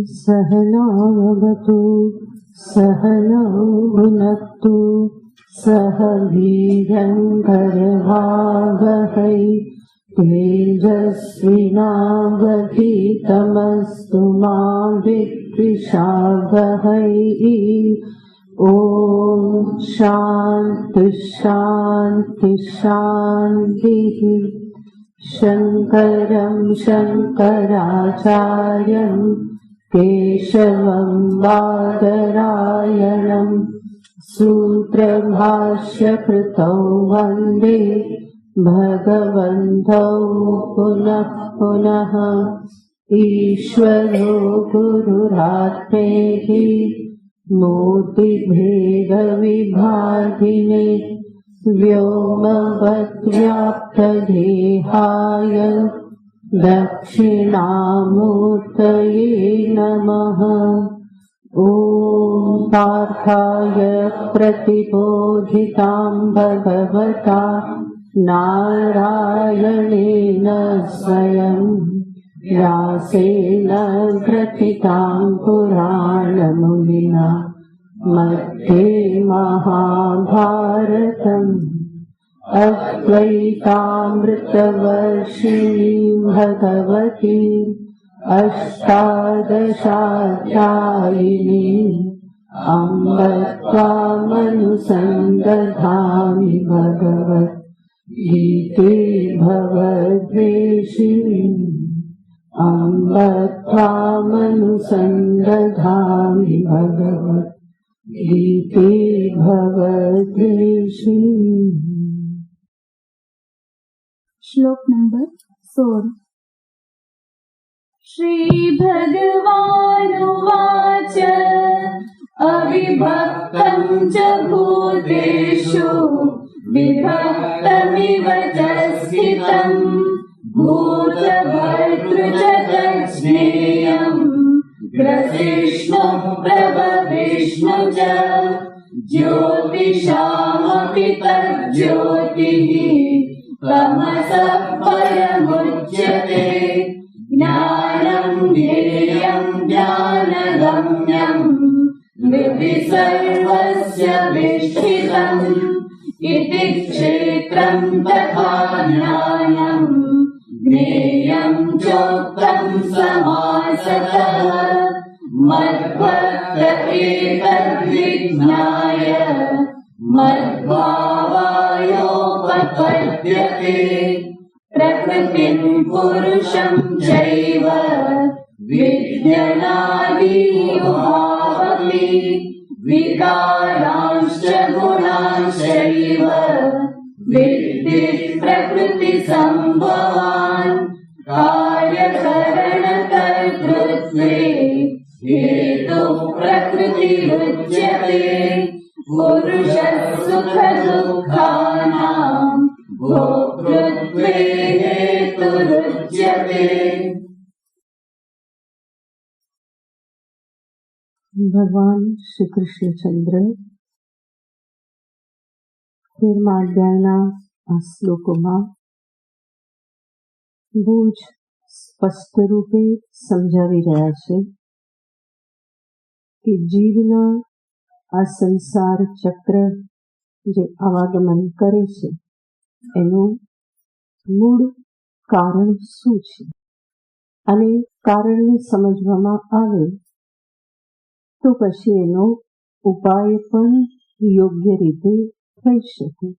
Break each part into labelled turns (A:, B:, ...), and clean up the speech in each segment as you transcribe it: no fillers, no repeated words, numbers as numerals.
A: सहनावतु सहनौ भुनक्तु सह वीर्यङ्करवावहै तेजस्विनावधीतमस्तु मा विद्विषावहै। ॐ शान्ति शान्ति शान्तिः। शङ्करं शङ्कराचार्यं केशवं बादरायणं सूत्रभाष्यकृतौ वन्दे भगवन्तौ पुनः पुनः। ईश्वरो गुरुरात्मेति मूर्तिभेदविभागिने व्योमवद्व्याप्तदेहाय दक्षिणामूर्तये नमः। ॐ पार्थाय प्रतिबोधितां भगवता नारायणेन स्वयं व्यासेन ग्रथितां पुराणमुनिना मध्ये महाभारतम् अद्वैतामृतवर्षिणीं भगवतीम् अष्टादशाध्यायिनीम् अम्ब त्वामनुसन्दधामि भगवद्गीते भवद्वेषिणीम् अम्ब त्वामनुसन्दधामि भगवद्गीते भवद्वेषिणीम्।
B: श्लोक नंबर 16। श्री भगवानुवाच अविभक्तं च भूतेषु विभक्तमिव च स्थितं भूतभर्तृ च तज्ज्ञेयम् ग्रसिष्णुः प्रभविष्णु च ज्योतिषामपि तज्ज्योतिः तमसः परमुच्यते। ज्ञानं ज्ञेयं ज्ञानगम्यं हृदि सर्वस्य विष्ठितम् इति क्षेत्रं तथा ज्ञानं ज्ञेयं चोक्तं समासतः। मद्भक्त एतद्विज्ञाय मद्भावायोपपद्यते। प्रकृतिं पुरुषं चैव विद्यनादि उभावपि विकारांश्च गुणांश्चैव विद्धि प्रकृतिसम्भवान्। कार्यकरणकर्तृत्वे हेतुः प्रकृतिरुच्यते। पुरुषः सुखदुःखानां भोक्तृत्वे हेतुरुच्यते।
A: ભગવાન શ્રી કૃષ્ણચંદ્ર 13મા અધ્યાયના આ શ્લોકોમાં બહુ જ સ્પષ્ટ રૂપે સમજાવી રહ્યા છે કે જીવના આ સંસાર ચક્ર જે આવાગમન કરે છે એનું મૂળ કારણ શું છે અને કારણને સમજવામાં આવે તો પછી એનો ઉપાય પણ યોગ્ય રીતે થઈ શકે.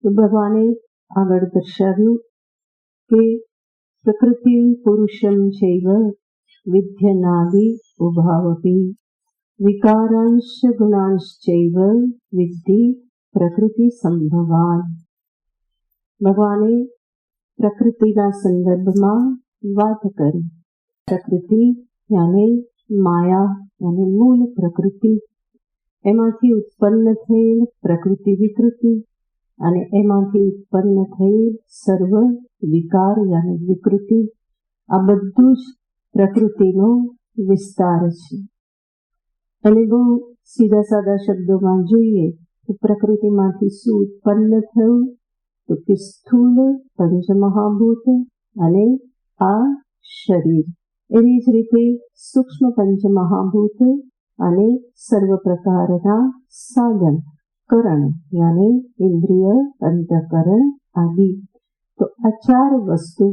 A: તો ભગવાને આગળ દર્શાવ્યું કે પ્રકૃતિ પુરુષમ ચૈવ વિદ્યનાદિ ઉભાવપી વિકારાંશ ગુણાંશ્ચૈવ વિદ્ધિ પ્રકૃતિ સંભવાન. ભગવાને પ્રકૃતિના સંદર્ભમાં વાત કરી. પ્રકૃતિ યાને માયા અને મૂળ પ્રકૃતિ, એમાંથી ઉત્પન્ન થયેલ પ્રકૃતિ વિકૃતિ અને એમાંથી ઉત્પન્ન થયેલ સર્વ વિકાર યાને વિકૃતિ, આ બધું જ પ્રકૃતિનો વિસ્તાર છે. અને બહુ સીધા સાદા શબ્દોમાં જોઈએ તો પ્રકૃતિમાંથી શું ઉત્પન્ન થયું તો કે સ્થૂલ પંચમહાભૂત અને આ શરીર. એવી જ રીતે સૂક્ષ્મ પંચ મહાભૂત અને સર્વ પ્રકારના સાધન કરણ યાની ઇન્દ્રિય, અંતઃકરણ આદિ. તો આ ચાર વસ્તુ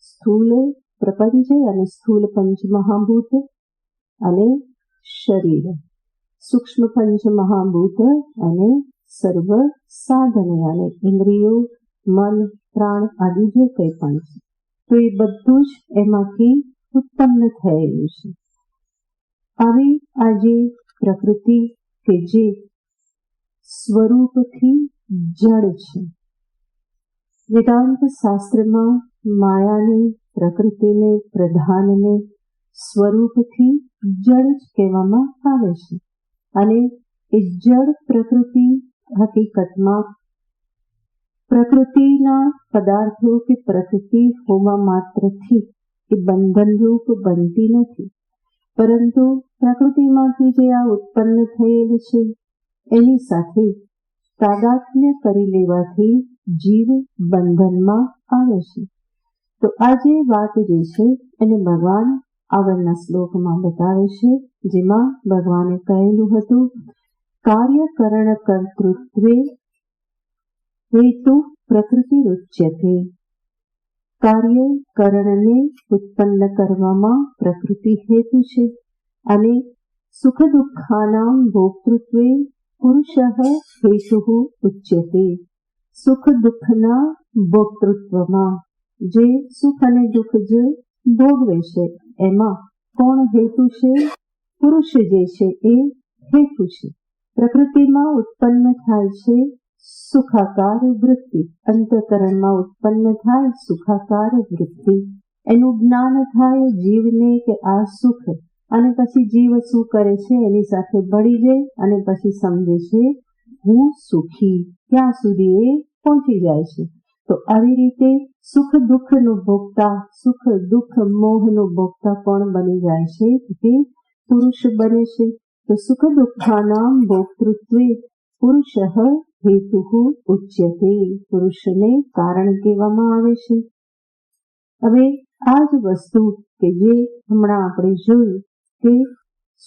A: સ્થૂલ પ્રપંચ અને સ્થૂલ પંચ મહાભૂત અને શરીર, સૂક્ષ્મ પંચ મહાભૂત અને સર્વ સાધન યાની ઇન્દ્રિયો, મન, પ્રાણ આદિ જે કંઈ પણ છે તો એ બધું જ એમાંથી ઉત્પન્ન થયેલું છે. આવી આજે પ્રકૃતિ કે જે સ્વરૂપથી જડ છે. વેદાંત શાસ્ત્રમાં માયાને, પ્રકૃતિને, પ્રધાનને સ્વરૂપથી જડ જ કહેવામાં આવે છે અને એ જડ પ્રકૃતિ હકીકતમાં પ્રકૃતિના પદાર્થો કે પ્રકૃતિ હોવા માત્રથી એ બંધનરૂપ બનતી નથી, પરંતુ પ્રકૃતિમાંથી જે આ ઉત્પન્ન થયેલ છે એની સાથે તાદાત્મ્ય કરી લેવાથી જીવ બંધનમાં આવે છે. તો આ જે વાત જે છે એને ભગવાન આગળના શ્લોકમાં બતાવે છે, જેમાં ભગવાને કહેલું હતું કાર્યકરણ કર્તૃત્વે હેતુ પ્રકૃતિ રુચ્યતે. કાર્ય કરણને ઉત્પન્ન કરવામાં પ્રકૃતિ હેતુ છે અને સુખ દુઃખાનાં ભોક્તૃત્વે પુરુષ હેતુ ઉચ્યતે. સુખ દુઃખના ભોક્તૃત્વમાં જે સુખ અને દુઃખ જે ભોગવે છે એમાં કોણ હેતુ છે? પુરુષ જે છે એ હેતુ છે. પ્રકૃતિમાં ઉત્પન્ન થાય છે સુખાકાર વૃત્તિ, અંતઃકરણમાં ઉત્પન્ન થાય સુખાકાર વૃત્તિ. એનું જ્ઞાન થાય જીવને કે આ સુખ, અને પછી જીવ શું કરે છે એની સાથે ભળી જાય અને પછી સમજે છે હું સુખી, ત્યાં સુધી એ પહોંચી જાય છે. તો આવી રીતે સુખ દુઃખનો ભોગતા, સુખ દુઃખ મોહનો ભોગતા કોણ બની જાય છે? તે પુરુષ બને છે. તો સુખ દુઃખાનાં ભોક્તૃત્વે પુરુષ હેતુ ઉચ્યતે. પુરુષને કારણ કહેવામાં આવે છે. હવે આ જ વસ્તુ કે જે હમણાં આપણે જોયું કે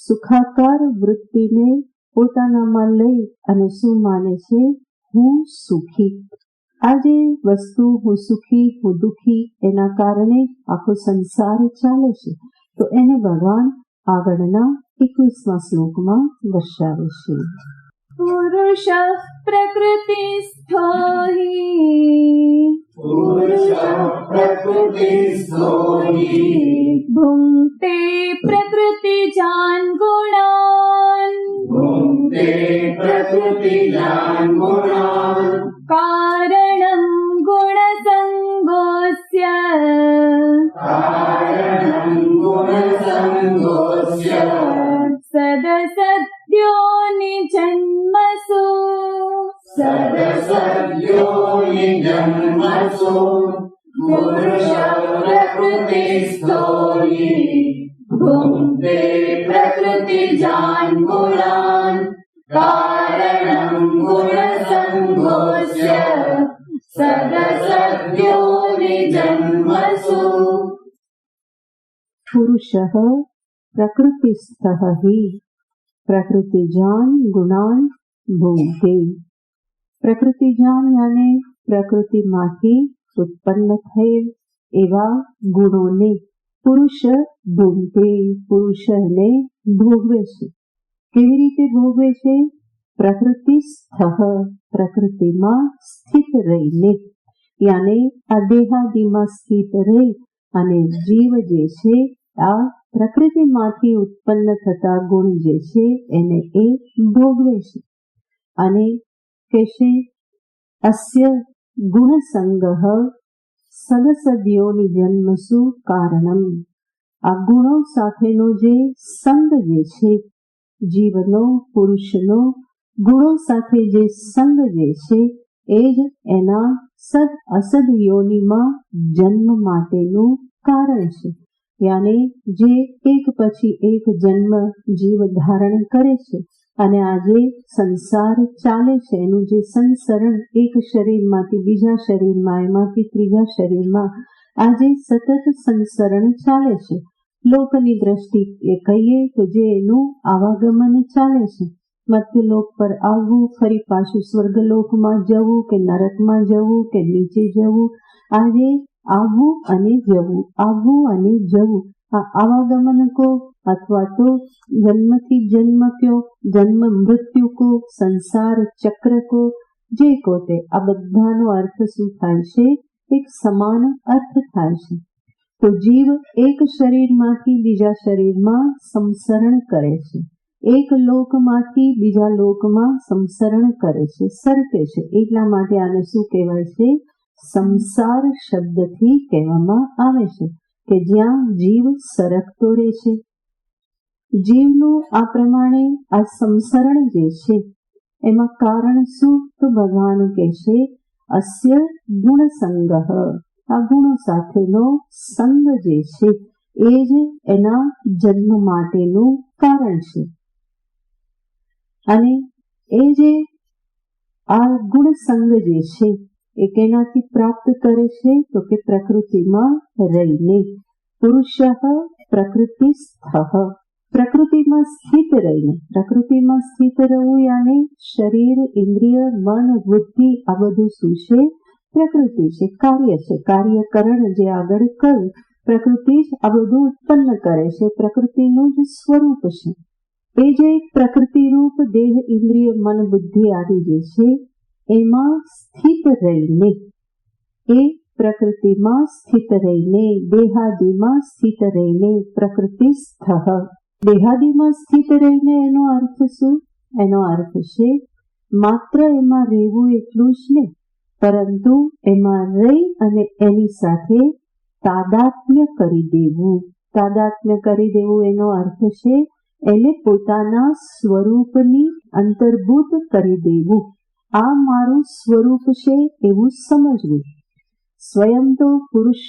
A: સુખાકાર વૃત્તિને પોતાનામાં લઈ અને શું માને છે? હું સુખી. આ જે વસ્તુ હું સુખી, હું દુઃખી એના કારણે આખો સંસાર ચાલે છે. તો એને ભગવાન આગળના 21મા શ્લોકમાં દર્શાવે છે.
B: પુરુષ પ્રકૃતિસ્થો હિ ભુંક્તે પ્રકૃતિજાન ગુણાન કારણં ગુણસંગોસ્ય સદસદ્યો નિજન્મસુ પુરુષ પ્રકૃતિસ્થો હિ ભુંક્તે પ્રકૃતિજાન ગુણાન કારણં ગુણસંગોસ્ય સદસદ્યો નિજન્મસુ.
A: પુરુષ પ્રકૃતિસ્થ હિ પ્રકૃતિજાન ગુણાન ભુંક્તે. પ્રકૃતિજાન યાને પ્રકૃતિમાંથી ઉત્પન્ન થયેલ એવા ગુણોને પુરુષ ભુંક્તે, પુરુષને ભોગવે છે. કેવી રીતે ભોગવે છે? પ્રકૃતિસ્થ, પ્રકૃતિમાં સ્થિત રહીને, યાને આ દેહાદિમાં સ્થિત રહી અને જીવ જે છે આ પ્રકૃતિમાંથી ઉત્પન્ન થતા ગુણ જે છે એને એ ભોગવે છે. અને કહેશે અસ્ય ગુણસંગઃ સદસદ્યોનિ જન્મસુ કારણમ. આ ગુણો સાથેનો જે સંગ જે છે જીવનો, પુરુષનો ગુણો સાથે જે સંગ જે છે એ જ એના સદ અસદ યોનિમાં જન્મ માટેનું કારણ છે. યાને જે એક પછી એક જન્મ જીવ ધારણ કરે છે અને આજે સંસાર ચાલે છે એનું જે સંસરણ એક શરીરમાંથી બીજા શરીરમાં, એમાંથી ત્રીજા શરીરમાં, આજે સતત સંસરણ ચાલે છે. લોકની દ્રષ્ટિએ કહીએ તો જે એનું આવાગમન ચાલે છે. મર્ત્યલોક પર આવવું, ફરી પાછું સ્વર્ગલોકમાં જવું કે નરકમાં જવું કે નીચે જવું, આજે આવવું અને જવું, આવવું અને જવું, આ આવાગમન કો અથવા તો જન્મથી જન્મ ક્યો, જન્મ મૃત્યુ કો, સંસાર ચક્ર કો, જે કહો તે આ બધાનો અર્થ શું થાય છે? એક સમાન અર્થ થાય છે. તો જીવ એક શરીરમાંથી બીજા શરીરમાં સંસરણ કરે છે, એક લોકમાંથી બીજા લોકમાં સંસરણ કરે છે, સરકે છે. એટલા માટે આને શું કહેવાય છે? સંસાર શબ્દથી કહેવામાં આવે છે કે જ્યાં જીવ સરકતો રહે છે. જીવનું આ પ્રમાણે આ સંસરણ જે છે એમાં કારણ શું? તો ભગવાન કહે છે અસ્ય ગુણ સંગહ, આ ગુણો સાથેનો સંગ જે છે એ જ એના જન્મ માટેનું કારણ છે. અને એ જે આ ગુણ સંગ જે છે એ કેનાથી પ્રાપ્ત કરે છે? તો કે પ્રકૃતિમાં રહીને. પુરુષ પ્રકૃતિસ્થ, પ્રકૃતિમાં સ્થિત રહીને. પ્રકૃતિમાં સ્થિત રહેવું યાને શરીર, ઇન્દ્રિય, મન, બુદ્ધિ આ બધું શું છે? પ્રકૃતિ છે, કાર્ય છે. કાર્યકરણ જે આગળ કર્યું પ્રકૃતિ જ આ બધું ઉત્પન્ન કરે છે, પ્રકૃતિનું જ સ્વરૂપ છે. એ જે પ્રકૃતિરૂપ દેહ, ઇન્દ્રિય, મન, બુદ્ધિ આદિ જે છે એમાં સ્થિત રહીને, એ પ્રકૃતિમાં સ્થિત રહીને, દેહાદિમાં સ્થિત રહીને પ્રકૃતિસ્થ. દેહાદિમાં સ્થિત રહીને એનો અર્થ શું? એનો અર્થ છે માત્ર એમાં રહેવું એટલું જ નહીં, પરંતુ એમાં રહી અને એની સાથે તાદાત્મ્ય કરી દેવું. તાદાત્મ્ય કરી દેવું એનો અર્થ છે એને પોતાના સ્વરૂપની અંતર્ભૂત કરી દેવું. આ મારું સ્વરૂપ છે એવું સમજવું. સ્વયં તો પુરુષ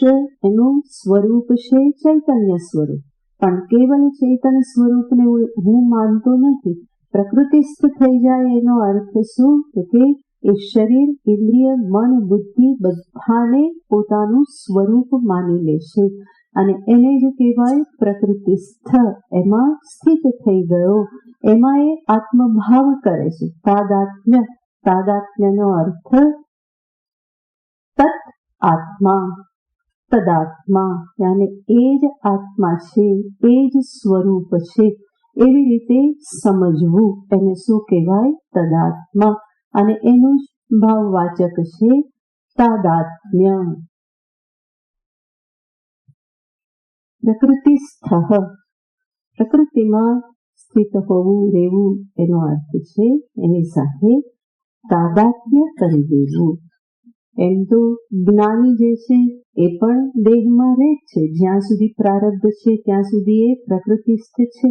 A: એનું સ્વરૂપ છે ચૈતન્ય સ્વરૂપ, પણ કેવલ ચેતન સ્વરૂપને હું માનતો નથી. પ્રકૃતિસ્થ થઈ જાય એનો અર્થ શું? તો કે એ શરીર, ઇન્દ્રિય, મન, બુદ્ધિ બધાને પોતાનું સ્વરૂપ માની લે છે અને એને જ કહેવાય પ્રકૃતિસ્થ. એમાં સ્થિત થઈ ગયો, એમાં એ આત્મભાવ કરે છે. તાદાત્મ્ય, તાદાત્મ્યનો અર્થ તત આત્મા, તદાત્મા, યાને એ જ આત્મા છે, એ જ સ્વરૂપ છે. એવી રીતે સમજવું એને શું કહેવાય? તદાત્મા. અને એનું જ ભાવવાચક છે તાદાત્મ્ય. પ્રકૃતિસ્થ, પ્રકૃતિમાં સ્થિત હોવું, રહેવું એનો અર્થ છે એની સાથે તાદાત્મ્ય કરી દેવું. એમ તો જ્ઞાની જે છે એ પણ દેહમાં રહે છે, જ્યાં સુધી પ્રારબ્ધ છે ત્યાં સુધી એ પ્રકૃતિસ્થ છે,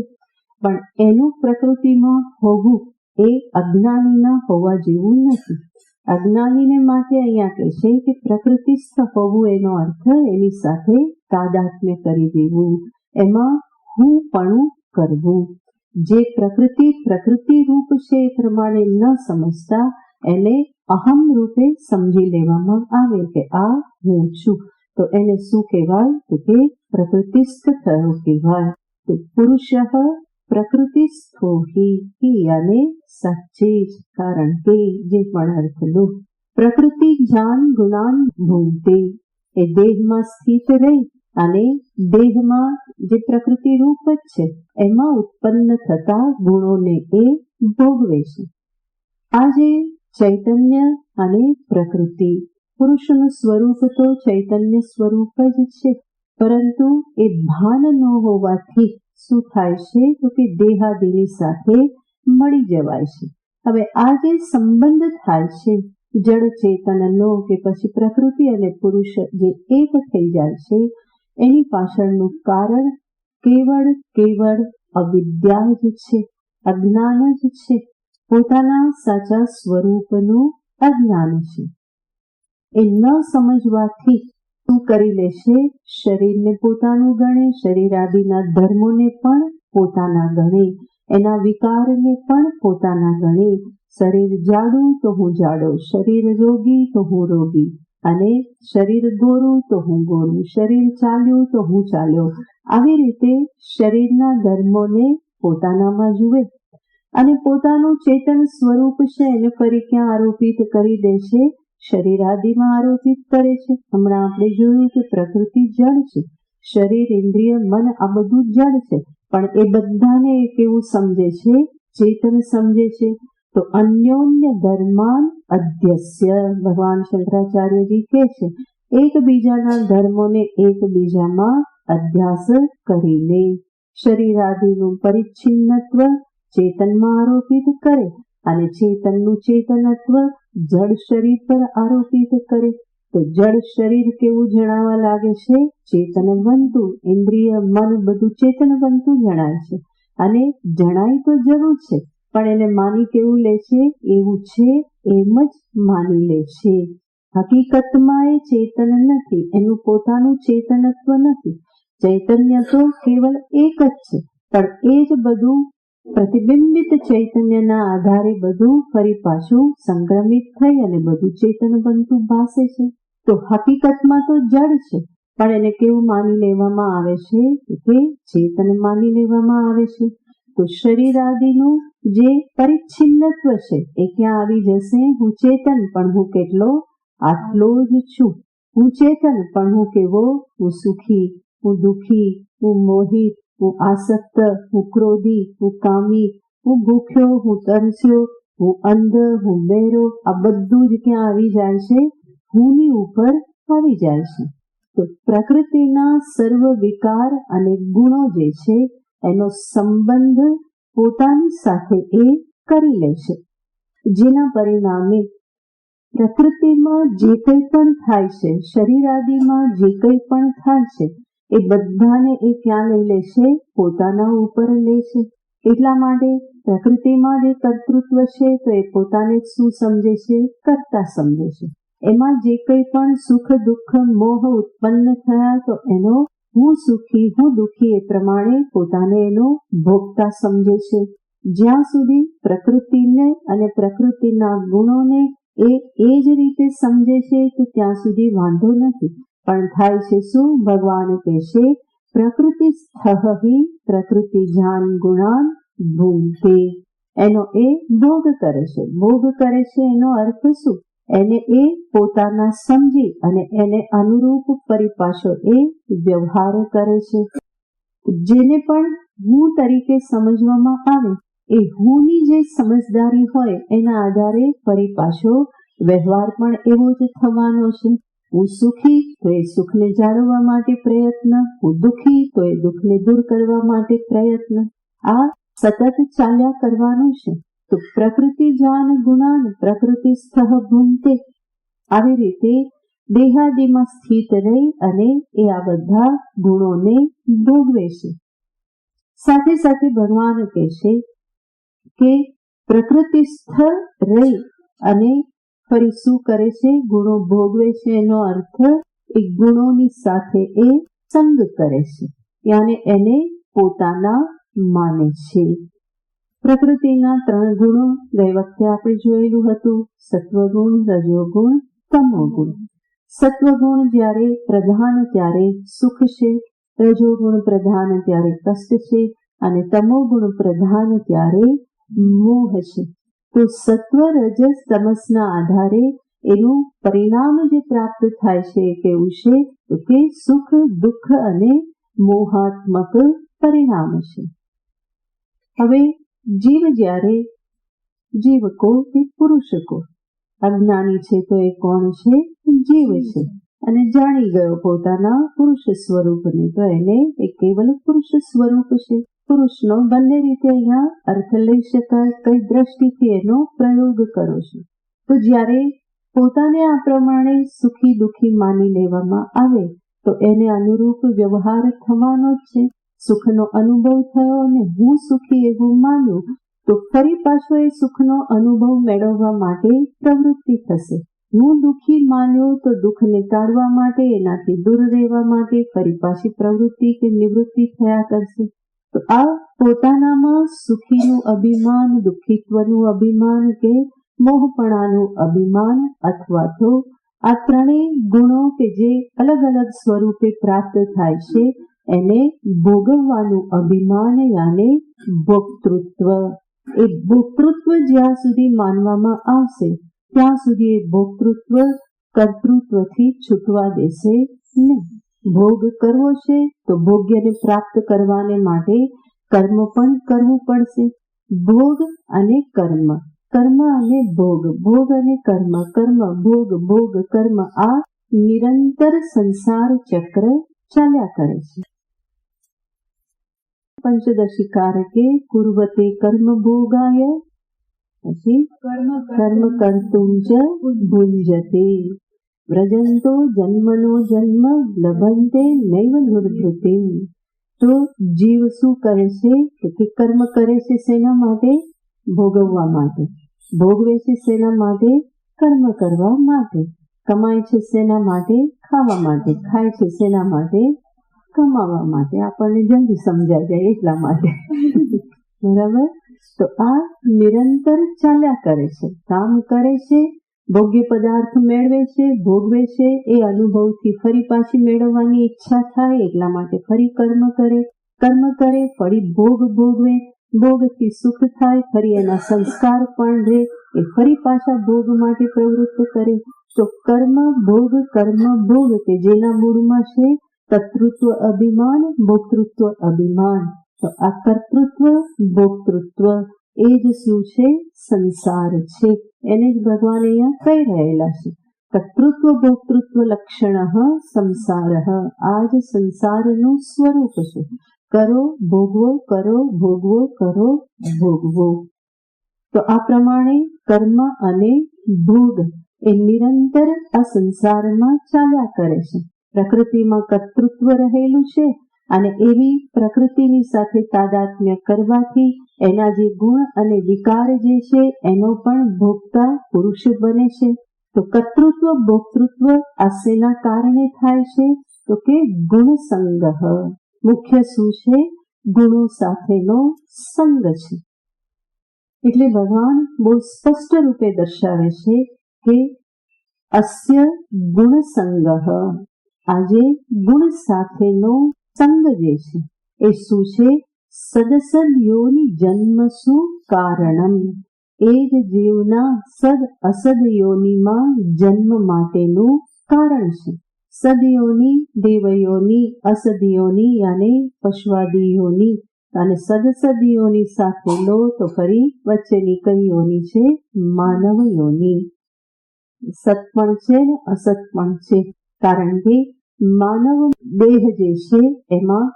A: પણ એનું પ્રકૃતિમાં હોવું એ અજ્ઞાનીના હોવા જેવું નથી. અજ્ઞાનીને માટે અહીંયા કહે છે કે પ્રકૃતિસ્થ હોવું એનો અર્થ એની સાથે તાદાત્મ્ય કરી દેવું, એમાં હુંપણું કરવું. જે પ્રકૃતિ પ્રકૃતિ રૂપ છે એ પ્રમાણે ન સમજતા એને અહમ રૂપે સમજી લેવામાં આવે કે આ હું છું, તો એને શું કહેવાય? તો કે પ્રકૃતિસ્થ થયો કહેવાય. તો પુરુષ પ્રકૃતિસ્થો હિ, અને સાચે જ, કારણ કે જે પણ અર્થ લો. પ્રકૃતિ જ્ઞાન ગુણાન ભૂંતે, એ દેહમાં સ્થિત રહી અને દેહમાં જે પ્રકૃતિ રૂપ જ છે એમાં ઉત્પન્ન થતા ગુણોને એ ભોગવે છે. આજે ચૈતન્ય અને પ્રકૃતિ, પુરુષનું સ્વરૂપ તો ચૈતન્ય સ્વરૂપ જ છે, પરંતુ એ ભાન ન હોવાથી શું થાય છે? તો કે દેહાદિની સાથે મળી જવાય છે. હવે આ જે સંબંધ થાય છે જડ ચેતનનો કે પછી પ્રકૃતિ અને પુરુષ જે એક થઈ જાય છે, એની પાછળનું કારણ કેવળ અવિદ્યા જ છે, અજ્ઞાન જ છે. પોતાના સાચા સ્વરૂપનું અજ્ઞાન છે. એ ન સમજવાથી શું કરી લેશે? શરીરને પોતાનું ગણે, શરીર આદિના ધર્મોને પણ પોતાના ગણે, એના વિકારને પણ પોતાના ગણે. શરીર જાડું તો હું જાડો, શરીર રોગી તો હું રોગી, અને શરીર ગોરું તો હું ગોરું, શરીર ચાલ્યું તો હું ચાલ્યો. આવી રીતે શરીરના ધર્મોને પોતાનામાં જુએ અને પોતાનું ચેતન સ્વરૂપ છે એને ફરી ક્યાં આરોપિત કરી દે છે? શરીર આદિમાં આરોપિત કરે છે. હમણાં આપણે જોયું કે પ્રકૃતિ જળ છે, શરીર, ઇન્દ્રિય, મન આ બધું જળ છે, પણ એ બધાને કેવું સમજે છે? ચેતન સમજે છે. તો અન્યોન્ય ધર્માન અધ્યસ્ય, ભગવાન શંકરાચાર્યજી કહે છે, એકબીજાના ધર્મોને એકબીજામાં અધ્યાસ કરીને શરીર આદિનું પરિચ્છિન્નત્વ ચેતનમાં આરોપિત કરે અને ચેતનનું ચેતનત્વ જડ શરીર પર આરોપિત કરે. તો જડ શરીર કેવું જણાવવા લાગે છે? ચેતન બનતું, ઇન્દ્રિય, મન બધું ચેતન બનતું જણાય છે. અને જણાય તો જરૂર છે, પણ એને માની કેવું લે છે? એવું છે એમ જ માની લે છે. હકીકતમાં એ ચેતન નથી, એનું પોતાનું ચેતનત્વ નથી. ચૈતન્ય તો કેવલ એક જ છે, પણ એ જ બધું પ્રતિબિંબિત ચૈતન્યના આધારે બધું ફરી પાછું સંક્રમિત થઈ અને બધું ચેતન બનતું ભાસે છે. તો હકીકતમાં તો જડ છે, પણ એને કેવું માની લેવામાં આવે છે? કે ચેતન માની લેવામાં આવે છે. તો શરીર આદિનું જે પરિચ્છિન્નત્વ છે એ ક્યાં આવી જશે? હું ચેતન, પણ હું કેટલો? આટલો જ છું. હું ચેતન, પણ હું કેવો? હું સુખી, હું દુઃખી, હું મોહિત, હું આસક્ત, હું ક્રોધી, હું કામી, હું ભૂખ્યો, હું તરસ્યો, હું અંધ, હું બહેરો. આ બધું જ ક્યાં આવી જાય છે? હુંની ઉપર આવી જાય છે. તો પ્રકૃતિના સર્વ વિકાર અને ગુણો જે છે એનો સંબંધ પોતાની સાથે એ કરી લે છે, જેના પરિણામે પ્રકૃતિમાં જે કંઈ પણ થાય છે, શરીર આદિમાં જે કંઈ પણ થાય છે, એ બધાને એ ક્યાં લઈ લે છે? પોતાના ઉપર લે છે. એટલા માટે પ્રકૃતિમાં જે કર્તૃત્વ છે તો એ પોતાને શું સમજે છે? કર્તા સમજે છે. એમાં જે કંઈ પણ સુખ, દુઃખ, મોહ ઉત્પન્ન થયા તો એનો હું સુખી, હું દુઃખી એ પ્રમાણે પોતાને એનો ભોગતા સમજે છે. જ્યાં સુધી પ્રકૃતિને અને પ્રકૃતિના ગુણોને એ જ રીતે સમજે છે તો ત્યાં સુધી વાંધો નથી. પણ થાય છે શું? ભગવાન કહેશે પ્રકૃતિ સ્થહિ પ્રકૃતિજાન ગુણાન ભૂંકે. એનો એ ભોગ કરે છે. ભોગ કરે છે એનો અર્થ શું? એને એ પોતાના સમજી અને એને અનુરૂપ પરિપાછો એ વ્યવહાર કરે છે. જેને પણ હું તરીકે સમજવામાં આવે એ હુંની જે સમજદારી હોય એના આધારે પરિપાછો વ્યવહાર પણ એવો જ થવાનો છે. હું સુખી તો એ સુખને જાળવવા માટે પ્રયત્ન, હું દુઃખી તો એ દુઃખને દૂર કરવા માટે પ્રયત્ન. આ સતત ચાલ્યા કરવાનું છે. તો પ્રકૃતિ જાન ગુણાન પ્રકૃતિ સ્થહ ભૂમતે. આવી રીતે દેહાદિમાં સ્થિત રહી અને એ આ બધા ગુણોને ભોગવે છે. સાથે સાથે ભગવાન કહેશે કે પ્રકૃતિસ્થ રહી અને ફરી શું કરે છે? ગુણો ભોગવે છે. એનો અર્થ એ ગુણોની સાથે એ સંગ કરે છે, યાને એને પોતાના માને છે. પ્રકૃતિના 3 ગુણો ગઈ વખતે આપણે જોયેલું હતું, સત્વગુણ, રજોગુણ, તમોગુણ. સત્વગુણ જ્યારે પ્રધાન ત્યારે સુખ છે, રજોગુણ પ્રધાન ત્યારે કષ્ટ છે અને તમોગુણ પ્રધાન ત્યારે મોહ છે. તો સત્વ, રજસ, તમસના આધારે એનું પરિણામ જે પ્રાપ્ત થાય છે કેવું છે? તો કે સુખ, દુઃખ અને મોહાત્મક પરિણામ છે. હવે જીવ જ્યારે જીવ કો કે પુરુષ કો, અજ્ઞાની છે તો એ કોણ છે? જીવ છે. અને જાણી ગયો પોતાના પુરુષ સ્વરૂપને તો એને એ કેવલ પુરુષ સ્વરૂપ છે. પુરુષનો બંને રીતે અહીંયા અર્થ લઈ શકાય. કઈ દ્રષ્ટિથી એનો પ્રયોગ કરો છો? તો જ્યારે પોતાને આ પ્રમાણે સુખી દુઃખી માની લેવામાં આવે તો એને અનુરૂપ વ્યવહાર થવાનો જ છે. સુખનો અનુભવ થયો અને હું સુખી એવું માન્યું તો ફરી પાછો એ સુખનો અનુભવ મેળવવા માટે પ્રવૃત્તિ થશે. હું દુઃખી માન્યો તો દુઃખને ટાળવા માટે, એનાથી દૂર રહેવા માટે ફરી પાછી પ્રવૃત્તિ કે નિવૃત્તિ થયા કરશે. તો આ પોતાનામાં સુખીનું અભિમાન, દુઃખીત્વનું અભિમાન કે મોહપણાનું અભિમાન અથવા તો આ ત્રણેય ગુણો કે જે અલગ અલગ સ્વરૂપે પ્રાપ્ત થાય છે એને ભોગવવાનું અભિમાન યાને ભોક્તૃત્વ. એ ભોક્તૃત્વ જ્યાં સુધી માનવામાં આવશે ત્યાં સુધી એ ભોક્તૃત્વ કર્તૃત્વથી છૂટવા દેશે નહીં. ભોગ કરવો છે તો ભોગ્યને પ્રાપ્ત કરવાને માટે કર્મ પણ કરવું પડશે. ભોગ અને કર્મ, કર્મ અને ભોગ, ભોગ અને કર્મ, કર્મ ભોગ, ભોગ કર્મ, આ નિરંતર સંસાર ચક્ર ચાલ્યા કરે છે. પંચદશીકારકે કુર્વતે કર્મ ભોગાય, પછી કર્મ કર્તુમ ચ ભુંજતે, વ્રજંતો જન્મનો જન્મ લભંતે નૈવ નિવૃત્તિમ. તો જીવ શું કરે છે કે કર્મ કરે છે શેના માટે? ભોગવવા માટે. ભોગવે છે શેના માટે? કર્મ કરવા માટે. કમાય છે શેના માટે? ખાવા માટે. ખાય છે શેના માટે? કમાવા માટે. આપણને જલ્દી સમજાય જાય એટલા માટે. બરાબર. તો આ નિરંતર ચાલ્યા કરે છે, કામ કરે છે, ભોગ્ય પદાર્થ મેળવે છે, ભોગવે છે. એ અનુભવથી ફરી પાછી મેળવવાની ઈચ્છા થાય એટલા માટે ફરી કર્મ કરે, કર્મ કરે, ફરી ભોગ ભોગવે, ભોગથી સુખ થાય, ફરી એના સંસ્કાર પણ રહે, એ ફરી પાછા ભોગ માટે પ્રવૃત્ત કરે. તો કર્મ ભોગ કર્મ ભોગ કે જેના મૂળમાં છે કર્તૃત્વ અભિમાન, ભોક્તૃત્વ અભિમાન. તો આ કર્તૃત્વ ભોક્તૃત્વ એ જ શું છે? સંસાર છે. એને જ ભગવાન અહીંયા કહી રહેલા છે. કર્તૃત્વ ભોક્તૃત્વ લક્ષણ સંસાર. આ જ સંસારનું સ્વરૂપ છે. કરો ભોગવો, કરો ભોગવો, કરો ભોગવો. તો આ પ્રમાણે કર્મ અને ભોગ એ નિરંતર આ સંસારમાં ચાલ્યા કરે છે. પ્રકૃતિમાં કર્તૃત્વ રહેલું છે અને એવી પ્રકૃતિની સાથે તાદાત્મ્ય કરવાથી એના જે ગુણ અને વિકાર જે છે એનો પણ ભોગતા પુરુષ બને છે. તો કર્તૃત્વ ભોક્તૃત્વ આ શેના કારણે થાય છે? તો કે ગુણ સંગ. મુખ્ય શું છે? ગુણો સાથેનો સંગ છે. એટલે ભગવાન બહુ સ્પષ્ટ રૂપે દર્શાવે છે કે અસ્ય ગુણ સંગ. આજે ગુણ સાથેનો સંગ જે છે એ શું છે? સદસદયોની જન્મસુ કારણમ. એ જ જીવના સદ અસદ યોનિમાં જન્મ માટેનું કારણ છે. સદયોની, દેવયોની, અસદયોની યાને પશ્વાદી યોની, અને સદસદયોની સાથે લો તો ફરી વચ્ચેની કઈ યોની છે? માનવ યોની. સત પણ છે ને અસત પણ છે. કારણ કે માનવ દેહ જે છે એમાં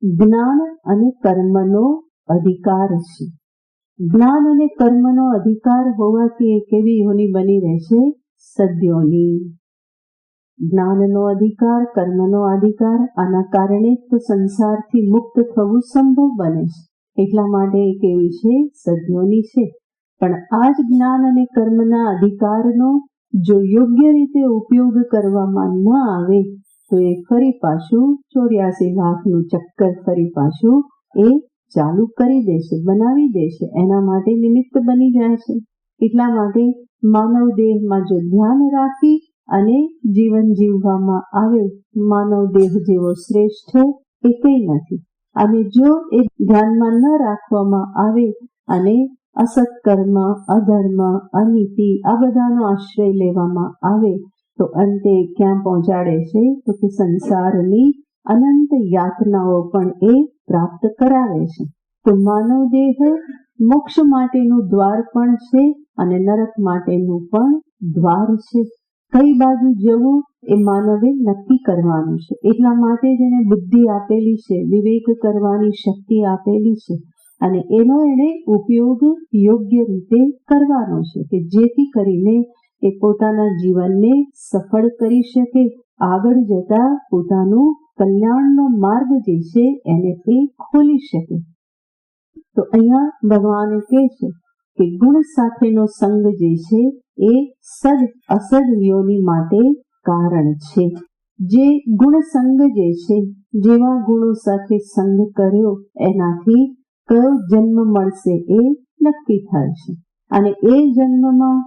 A: જ્ઞાન અને કર્મનો અધિકાર છે. જ્ઞાન અને કર્મનો અધિકાર હોવાથી એ કેવી યોની બની રહેશે? સદ્યોની. જ્ઞાનનો અધિકાર, કર્મનો અધિકાર, આના કારણે તો સંસારથી મુક્ત થવું સંભવ બને છે. એટલા માટે એ કેવી છે? સદ્યોની છે. પણ આ જ જ્ઞાન અને કર્મના અધિકારનો જો યોગ્ય રીતે ઉપયોગ કરવામાં ન આવે તો એ ફરી પાછું 84 લાખનું ચક્કર ફરી પાછું એ ચાલુ કરી દેશે, બનાવી દેશે. એના માટે નિમિત્ત બની જાય છે. એટલા માટે માનવ દેહમાં જો ધ્યાન રાખી અને જીવન જીવવામાં આવે, માનવ દેહ જેવો શ્રેષ્ઠ એ કંઈ નથી. અને જો એ ધ્યાનમાં ન રાખવામાં આવે અને અસત્કર્મ, અધર્મ, અનીતિ આ બધાનો આશ્રય લેવામાં આવે તો અંતે ક્યાં પહોંચાડે છે? તો કે સંસારની અનંત યાતનાઓ પણ એ પ્રાપ્ત કરાવે છે. તો માનવ દેહ મોક્ષ માટેનું દ્વાર પણ છે અને નરક માટેનું પણ દ્વાર છે. કઈ બાજુ જવું એ માનવે નક્કી કરવાનું છે. એટલા માટે જ એને બુદ્ધિ આપેલી છે, વિવેક કરવાની શક્તિ આપેલી છે અને એનો એને ઉપયોગ યોગ્ય રીતે કરવાનો છે કે જેથી કરીને એ પોતાના જીવનને સફળ કરી શકે, આગળ જતા પોતાનું કલ્યાણનો માર્ગ જે છે એને એ ખોલી શકે. તો અહીંયા ભગવાન કહે છે કે ગુણ સાથેનો સંગ જે છે એ સદ અસદ યોની માટે કારણ છે. જે ગુણ સંગ જે છે, જેવા ગુણો સાથે સંગ કર્યો એનાથી કયો જન્મ મળશે એ નક્કી થાય છે. અને એ જન્મમાં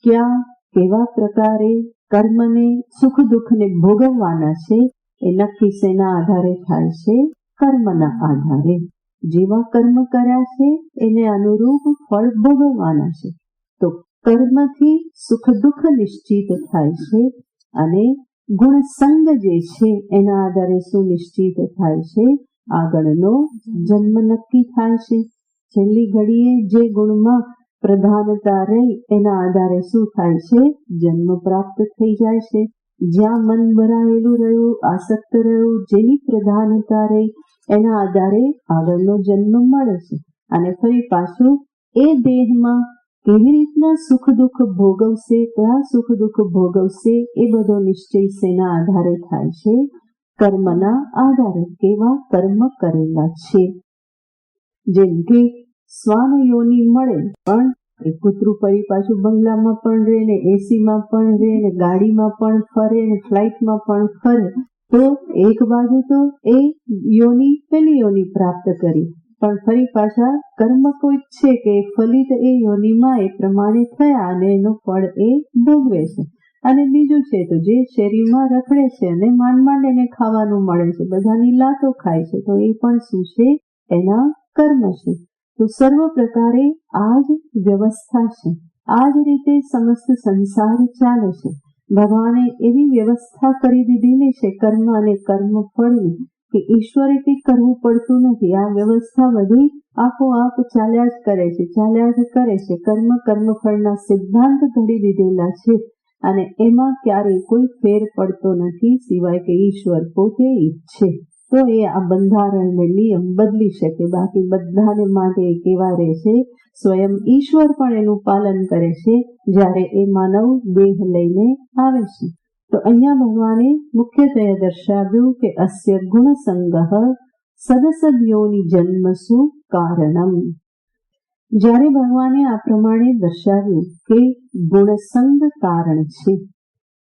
A: ક્યાં કેવા પ્રકારે કર્મને સુખ દુઃખને ભોગવવાના છે એ નક્કી શેના આધારે થાય છે? કર્મના આધારે. જેવા કર્મ કર્યા છે એને અનુરૂપ ફળ ભોગવવાના છે. તો કર્મથી સુખ દુઃખ નિશ્ચિત થાય છે અને ગુણ સંગ જે છે એના આધારે શું નિશ્ચિત થાય છે? આગળનો જન્મ નક્કી થાય છે. છેલ્લી ઘડીએ જે ગુણમાં પ્રધાનતા રહી એના આધારે શું થાય છે? જન્મ પ્રાપ્ત થઈ જાય છે. જ્યાં મન ભરાયેલું રહ્યું, આસક્ત રહ્યું, જેની પ્રધાનતા રહી એના આધારે આગળનો જન્મ મળે છે. અને ફરી પાછું એ દેહમાં કેવી રીતના સુખ દુઃખ ભોગવશે, કયા સુખ દુઃખ ભોગવશે એ બધો નિશ્ચય શેના આધારે થાય છે? કર્મના આધારે. કેવા કર્મ કરેલા છે. જેમ કે શ્વાન યોની મળે પણ એ કૂતરું ફરી પાછું બંગલામાં પણ રહે ને એસીમાં પણ રહે ને ગાડીમાં પણ ફરે ને ફ્લાઇટમાં પણ ફરે, તો એક બાજુ તો એ યોની પેલી યોની પ્રાપ્ત કરી, પણ ફરી પાછા કર્મ કોઈ છે કે ફલિત એ યોનીમાં એ પ્રમાણે થયા અને એનો ફળ એ ભોગવે છે. અને બીજું છે તો જે શરીરમાં રખડે છે અને માંડ એને ખાવાનું મળે છે, બધાની લાતો ખાય છે, તો એ પણ શું છે? એના કર્મ છે. તો સર્વ પ્રકારે આ જ વ્યવસ્થા છે. આ જ રીતે સમસ્ત સંસાર ચાલે છે. ભગવાને એવી વ્યવસ્થા કરી દીધેલી છે કર્મ અને કર્મ ફળની કે ઈશ્વરે કંઈ કરવું પડતું નથી. આ વ્યવસ્થા બધી આપોઆપ ચાલ્યા જ કરે છે, ચાલ્યા જ કરે છે. કર્મફળના સિદ્ધાંત ઘડી દીધેલા છે અને એમાં ક્યારેય કોઈ ફેર પડતો નથી સિવાય કે ઈશ્વર પોતે ઈચ્છે તો એ આ બંધારણને નિયમ બદલી શકે. બાકી બધાને માટે કેવા રહે છે? સ્વયં ઈશ્વર પણ એનું પાલન કરે છે જ્યારે એ માનવ દેહ લઈને આવે છે. તો અહીંયા ભગવાને મુખ્યત્વે દર્શાવ્યું કે અસ્ય ગુણસંગઃ સદસદ્યોનિ જન્મસુ કારણમ. જ્યારે ભગવાને આ પ્રમાણે દર્શાવ્યું કે ગુણસંગ કારણ છે,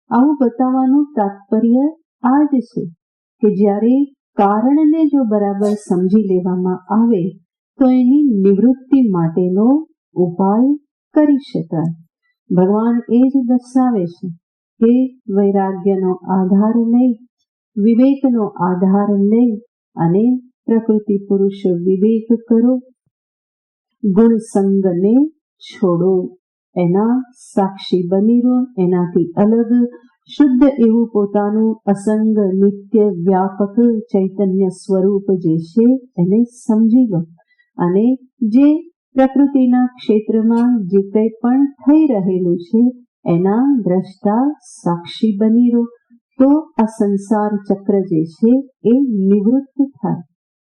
A: આવું બતાવવાનું તાત્પર્ય આ જ છે કે જ્યારે કારણને જો બરાબર સમજી લેવામાં આવે તો એની નિવૃત્તિ માટેનો ઉપાય કરી શકાય. ભગવાન એ જ દર્શાવે છે કે વૈરાગ્યનો આધાર લઈ, વિવેકનો આધાર લઈ અને પ્રકૃતિ પુરુષ વિવેક કરો, ગુણ સંગને છોડો, એના સાક્ષી બની રહો, એનાથી અલગ શુદ્ધ એવું પોતાનું અસંગ નિત્ય વ્યાપક ચૈતન્ય સ્વરૂપ જે છે એને સમજી લો અને જે પ્રકૃતિના ક્ષેત્રમાં જે કંઈ પણ થઈ રહેલું છે એના દ્રષ્ટા સાક્ષી બની રહો, તો આ સંસાર ચક્ર જે છે એ નિવૃત્ત થાય.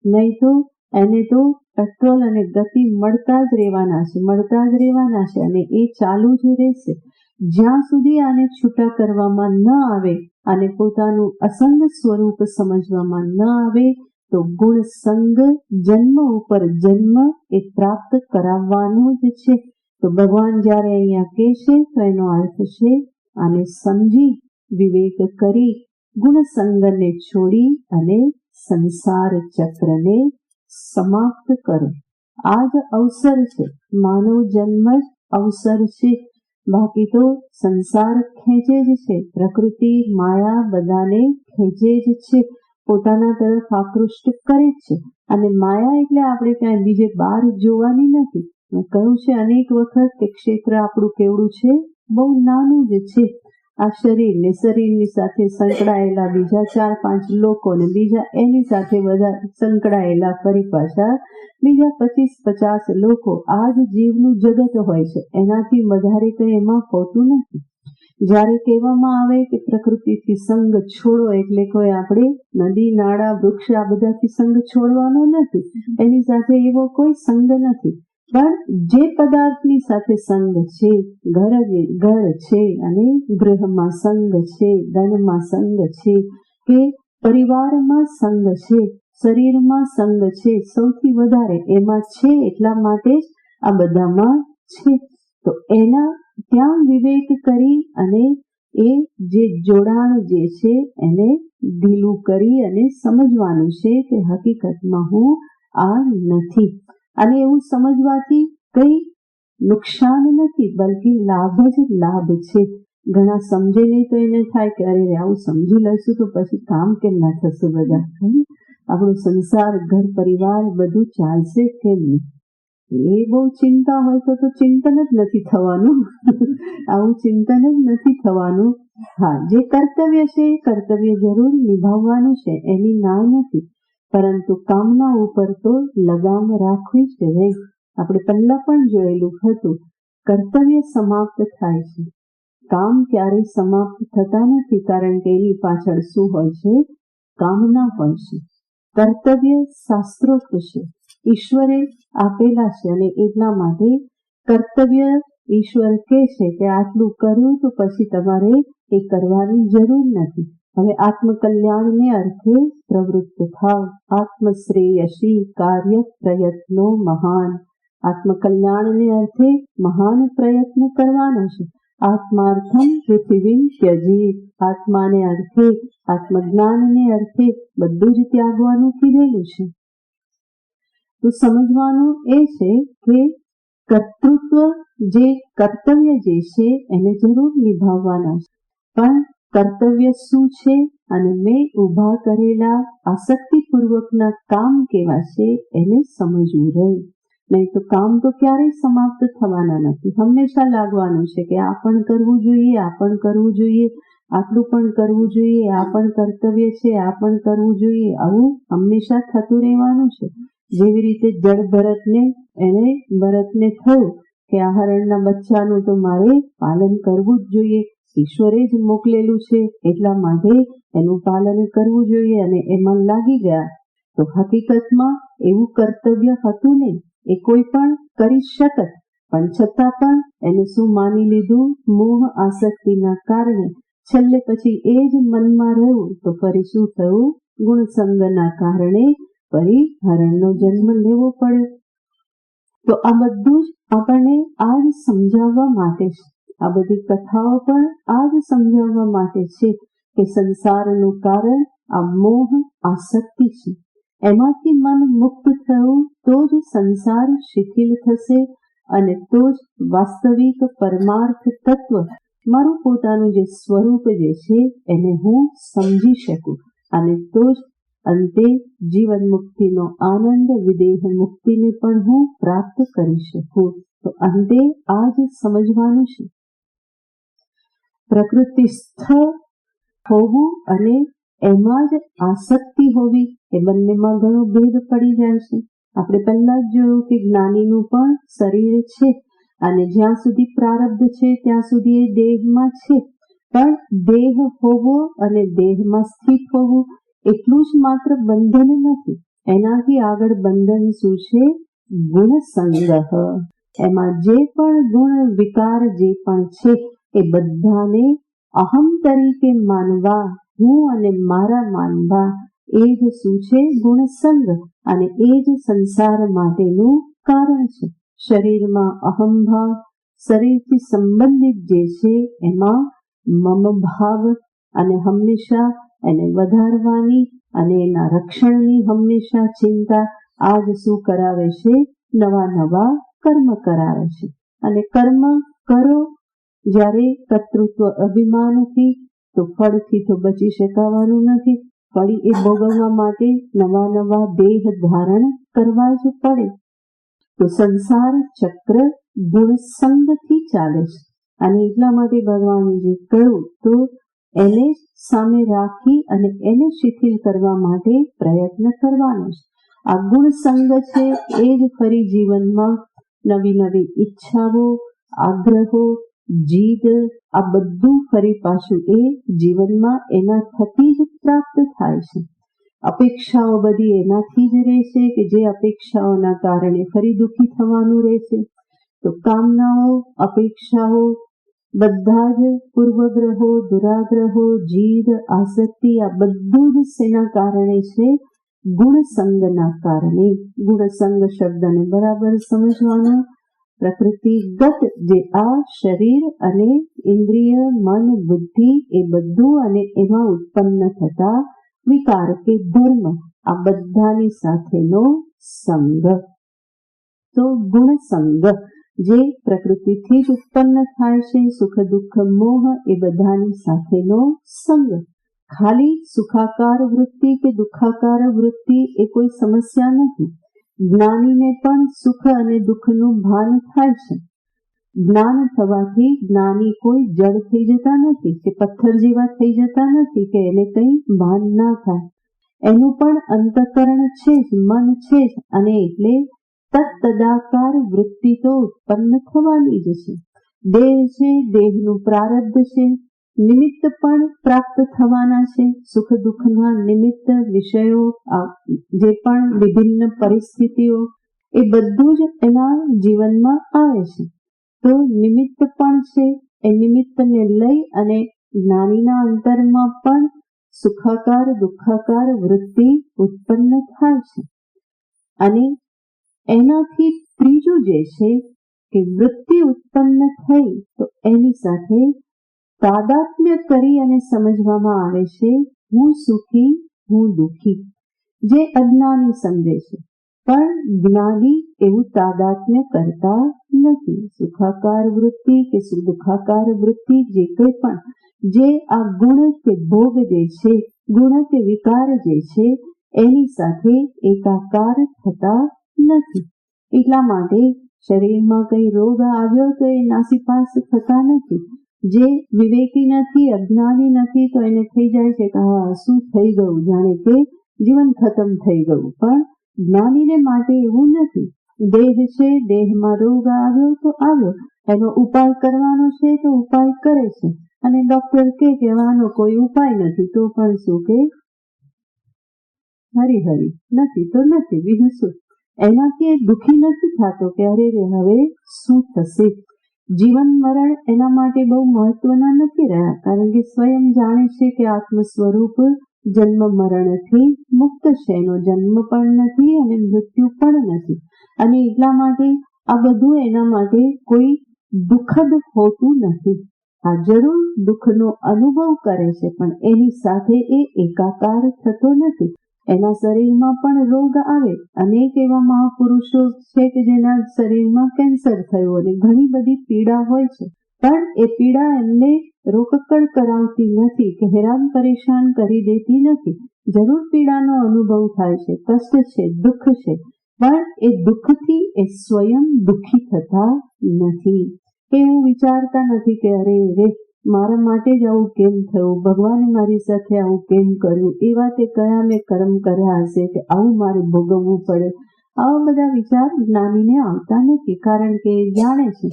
A: નહીં તો એને તો પેટ્રોલ અને ગતિ મળતા જ રહેવાના છે અને એ ચાલુ જ રહેશે. જ્યાં સુધી આને છૂટા કરવામાં ન આવે અને પોતાનું અસંગ સ્વરૂપ સમજવામાં ન આવે તો ગુણ સંગ જન્મ ઉપર જન્મ એ પ્રાપ્ત કરાવવાનું જ છે. તો ભગવાન જ્યારે અહીંયા કહે છે તો એનો અર્થ છે આને સમજી વિવેક કરી ગુણ સંગને છોડી અને સંસાર ચક્રને સમાપ્ત કરો. આ જ અવસર છે, માનવ જન્મ જ અવસર છે. બાકી તો સંસાર ખેંચે જ છે, પ્રકૃતિ માયા બધાને ખેંચે જ છે, પોતાના તરફ આકૃષ્ટ કરે છે. અને માયા એટલે આપણે ક્યાંય બીજે બહાર જોવાની નથી. મેં કહ્યું છે અનેક વખત કે ક્ષેત્ર આપણું કેવડું છે? બહુ નાનું જ છે. આ શરીરની સાથે સંકળાયેલા બીજા 4-5 લોકો ને બીજા એની સાથે બધા સંકળાયેલા ફરી પાછા બીજા 25-50 લોકો, આ જ જીવનું જગત હોય છે. એનાથી વધારે કંઈ એમાં હોતું નથી. જ્યારે કહેવામાં આવે કે પ્રકૃતિથી સંગ છોડો એટલે કોઈ આપણે નદી નાળા વૃક્ષ આ બધાથી સંગ છોડવાનો નથી, એની સાથે એવો કોઈ સંગ નથી. પણ જે પદાર્થની સાથે સંગ છે, ઘર છે અને ગૃહમાં સંગ છે, ધનમાં સંગ છે કે પરિવારમાં સંગ છે, શરીરમાં સંગ છે, સૌથી વધારે એમાં છે એટલા માટે જ આ બધામાં છે. તો એના ત્યાં વિવેક કરી અને એ જે જોડાણ જે છે એને ઢીલું કરી અને સમજવાનું છે કે હકીકતમાં હું આ નથી. અને એવું સમજવાથી કઈ નુકસાન નથી, બલ્કિ લાભ જ લાભ છે. ઘણા સમજે નહીં તો એને થાય કે અરે આવું સમજી લઈશું તો પછી કામ કેમ ના થશે, બધા આપણું સંસાર, ઘર પરિવાર બધું ચાલશે કેમ નહીં, એ બહુ ચિંતા હોય તો ચિંતન જ નથી થવાનું. આવું ચિંતન જ નથી થવાનું. હા, જે કર્તવ્ય છે એ કર્તવ્ય જરૂર નિભાવવાનું છે, એની ના નથી, પરંતુ કામના ઉપર તો લગામ રાખવી જ રહે. આપણે પહેલા પણ જોયેલું હતું, કર્તવ્ય સમાપ્ત થાય છે, કામ ક્યારેય સમાપ્ત થતા નથી, કારણ કે એની પાછળ શું હોય છે? કામના હોય છે. કર્તવ્ય શાસ્ત્રોક્ત છે, ઈશ્વરે આપેલા છે, અને એટલા માટે કર્તવ્ય ઈશ્વર કહે છે કે આટલું કર્યું તો પછી તમારે એ કરવાની જરૂર નથી. હવે આત્મકલ્યાણને અર્થે પ્રવૃત્ત થાવ. આત્મશ્રેયસી કાર્ય પ્રયત્નો મહાન. આત્મકલ્યાણને અર્થે મહાન પ્રયત્ન કરવાનો છે. આત્માર્થમ પૃથ્વીમ ત્યજેત. આત્માને અર્થે, આત્મજ્ઞાનને અર્થે બધું જ ત્યાગવાનું કીધેલું છે. તો સમજવાનું એ છે કે કર્તૃત્વ, જે કર્તવ્ય જે છે એને જરૂર નિભાવવાના છે, પણ કર્તવ્ય શું છે અને મેં ઊભા કરેલા આસક્તિપૂર્વકના કામ કેવા છે એને સમજવું રહ્યું. નહીં તો કામ તો ક્યારેય સમાપ્ત થવાના નથી, હંમેશા લાગવાનું છે કે આ પણ કરવું જોઈએ, આ પણ કરવું જોઈએ, આટલું પણ કરવું જોઈએ, આ પણ કર્તવ્ય છે, આ પણ કરવું જોઈએ. આવું હંમેશા થતું રહેવાનું છે. જેવી રીતે જળ ભરતને થયું કે આ હરણના બચ્ચાનું તો મારે પાલન કરવું જ જોઈએ, ઈશ્વરે જ મોકલેલું છે એટલા માટે એનું પાલન કરવું જોઈએ, અને એમાં લાગી ગયા. તો હકીકતમાં એવું કર્તવ્ય હતું નહીં, એ કોઈ પણ કરી શકત, પણ છતાં પણ એને શું માની લીધું? મોહ આસક્તિના કારણે છેલ્લે પછી એ જ મનમાં રહ્યું. તો ફરી શું થયું? ગુણસંગના કારણે ફરી હરણનો જન્મ લેવો પડ્યો. તો આ બધું જ આપણને આ જ સમજાવવા માટે છે. આ બધી કથાઓ પણ આ જ સમજાવવા માટે છે કે સંસારનું કારણ આ મોહ આસક્તિ છે. એમાંથી મન મુક્ત થયું તો જ સંસાર શિથિલ થશે, અને તો જ વાસ્તવિક પરમાર્થ તત્વ, મારું પોતાનું જે સ્વરૂપ જે છે એને હું સમજી શકું, અને તો જ અંતે જીવન મુક્તિનો આનંદ, વિદેહ મુક્તિને પણ હું પ્રાપ્ત કરી શકું. તો અંતે આ જ સમજવાનું છે. પ્રકૃતિસ્થ હોવું અને એમાં જ આસક્તિ હોવી, એ બંનેમાં ઘણો ભેદ પડી જાય છે. આપણે પહેલા જ જોયું કે જ્ઞાનીનું પણ શરીર છે, અને જ્યાં સુધી પ્રારબ્ધ છે ત્યાં સુધી એ દેહમાં છે, પણ દેહ હોવો અને દેહમાં સ્થિત હોવું એટલું જ માત્ર બંધન નથી. એનાથી આગળ બંધન શું છે? ગુણસંગ. એમાં જે પણ ગુણ વિકાર જે પણ છે એ બધાને અહમ તરીકે માનવા, હું અને મારા માનવા, એ જ શું છે? ગુણસંગ. અને એ જ સંસાર માટેનું કારણ છે. શરીરમાં અહમભાવ, શરીરથી સંબંધિત જે છે એમાં મમ ભાવ, અને હંમેશા એને વધારવાની અને એના રક્ષણની હંમેશા ચિંતા. આજ શું કરાવે છે? નવા નવા કર્મ કરાવે છે. અને કર્મ કરો જ્યારે કર્તૃત્વ અભિમાનથી, તો ફળથી તો બચી શકાવાનું નથી. ફળી એ ભોગવવા માટે નવા નવા દેહ ધારણ કરવા જ પડે. તો સંસાર ચક્ર ગુણસંગથી ચાલે છે, અને એટલા માટે ભગવાને જે કહ્યું તો એને સામે રાખી અને એને શિથિલ કરવા માટે પ્રયત્ન કરવાનો છે. આ ગુણસંગ છે એ જ ફરી જીવનમાં નવી નવી ઈચ્છાઓ, આગ્રહો, જીદ, આ બધું ફરી પાછું એ જીવનમાં એના થકી જ પ્રાપ્ત થાય છે. અપેક્ષાઓ બધી એનાથી જ રહેશે કે જે અપેક્ષાઓના કારણે ફરી દુઃખી થવાનું રહેશે. તો કામનાઓ, અપેક્ષાઓ, બધા જ પૂર્વગ્રહો, દુરાગ્રહો, જીદ, આસક્તિ, આ બધું જ શેના કારણે છે? ગુણસંગના કારણે. ગુણસંગ શબ્દને બરાબર સમજવાનો. પ્રકૃતિગત જે આ શરીર અને ઇન્દ્રિય, મન, બુદ્ધિ, એ બધું અને એમાં ઉત્પન્ન થતા વિકાર કે ધર્મ, આ બધાની સાથેનો સંગ. તો ગુણસંગ. જે પ્રકૃતિથી જ ઉત્પન્ન થાય છે. સુખ દુઃખ મોહ એ બધાની સાથેનો સંગ. ખાલી સુખાકાર વૃત્તિ કે દુઃખાકાર વૃત્તિ એ કોઈ સમસ્યા નથી. જ્ઞાનીને પણ સુખ અને દુઃખનું ભાન થાય છે. જ્ઞાન થવાથી જ્ઞાની કોઈ જડ થઈ જતા નથી કે પથ્થર જેવા થઈ જતા નથી કે એને કંઈ ભાન ના થાય. એનું પણ અંતઃકરણ છે જ, મન છે જ, અને એટલે તત્તદાકાર વૃત્તિ તો ઉત્પન્ન થવાની જ છે. દેહ છે, દેહનું પ્રારબ્ધ છે, નિમિત્ત પણ પ્રાપ્ત થવાના છે. સુખ દુઃખના નિમિત્ત વિષયો, જે પણ વિભિન્ન પરિસ્થિતિઓ, એ બધું જ એના જીવનમાં આવે છે. તો નિમિત્ત પણ છે. એ નિમિત્તને લઈ અને જ્ઞાનીના અંતરમાં પણ સુખાકાર દુઃખાકાર વૃત્તિ ઉત્પન્ન થાય છે. અને એનાથી ત્રીજું જે છે કે વૃત્તિ ઉત્પન્ન થઈ તો એની સાથે તાદાત્મ્ય કરી અને સમજવામાં આવે છે હું સુખી, હું દુઃખી, જે અજ્ઞાની સમજે છે. પણ જ્ઞાની એવું તાદાત્મ્ય કરતા નથી. સુખાકાર વૃત્તિ કે દુઃખાકાર વૃત્તિ જે કંઈ પણ, જે આ ગુણ કે ભોગ જે છે, ગુણ કે વિકાર જે છે, એની સાથે એકાકાર થતા નથી. એટલા માટે શરીરમાં કઈ રોગ આવ્યો તો એ નાસીપાસ થતા નથી. જે વિવેકી નથી, અજ્ઞાની નથી, તો એને થઈ જાય છે કે હા શું થઈ ગયું, જાણે કે જીવન ખતમ થઈ ગયું. પણ જ્ઞાનીને માટે એવું નથી. દેહ છે, દેહમાં રોગ આવ્યો તો આવ્યો, એનો ઉપાય કરવાનો છે તો ઉપાય કરે છે. અને ડોક્ટર કે આનો કોઈ ઉપાય નથી તો પણ શું કે હરી નથી તો નથી, બીજું શું. એનાથી એ દુઃખી નથી થતો કે અરે રે હવે શું થશે. જીવન મરણ એના માટે બહુ મહત્વના નથી રહ્યા, કારણ કે સ્વયં જાણે છે કે આત્મ સ્વરૂપ જન્મ મરણથી મુક્ત છે. એનો જન્મ પણ નથી અને મૃત્યુ પણ નથી. અને એટલા માટે આ બધું એના માટે કોઈ દુઃખદ હોતું નથી. આ જરૂર દુઃખનો અનુભવ કરે છે, પણ એની સાથે એ એકાકાર થતો નથી. એના શરીરમાં પણ રોગ આવે. અનેક એવા મહાપુરુષો છે કે જેના શરીરમાં કેન્સર થયું અને ઘણી બધી પીડા હોય છે, પણ એ પીડા એમને રોકકળ કરાવતી નથી કે હેરાન પરેશાન કરી દેતી નથી. જરૂર પીડાનો અનુભવ થાય છે, કષ્ટ છે, દુઃખ છે, પણ એ દુઃખથી એ સ્વયં દુઃખી થતા નથી. એવું વિચારતા નથી કે અરે રે મારા માટે જ આવું કેમ થયું, ભગવાને મારી સાથે આવું કેમ કર્યું, એ વાતે કયા મેં કર્મ કર્યા હશે કે આવું મારે ભોગવવું પડે. આવા બધા વિચાર જ્ઞાનીને આવતા નથી, કારણ કે એ જાણે છે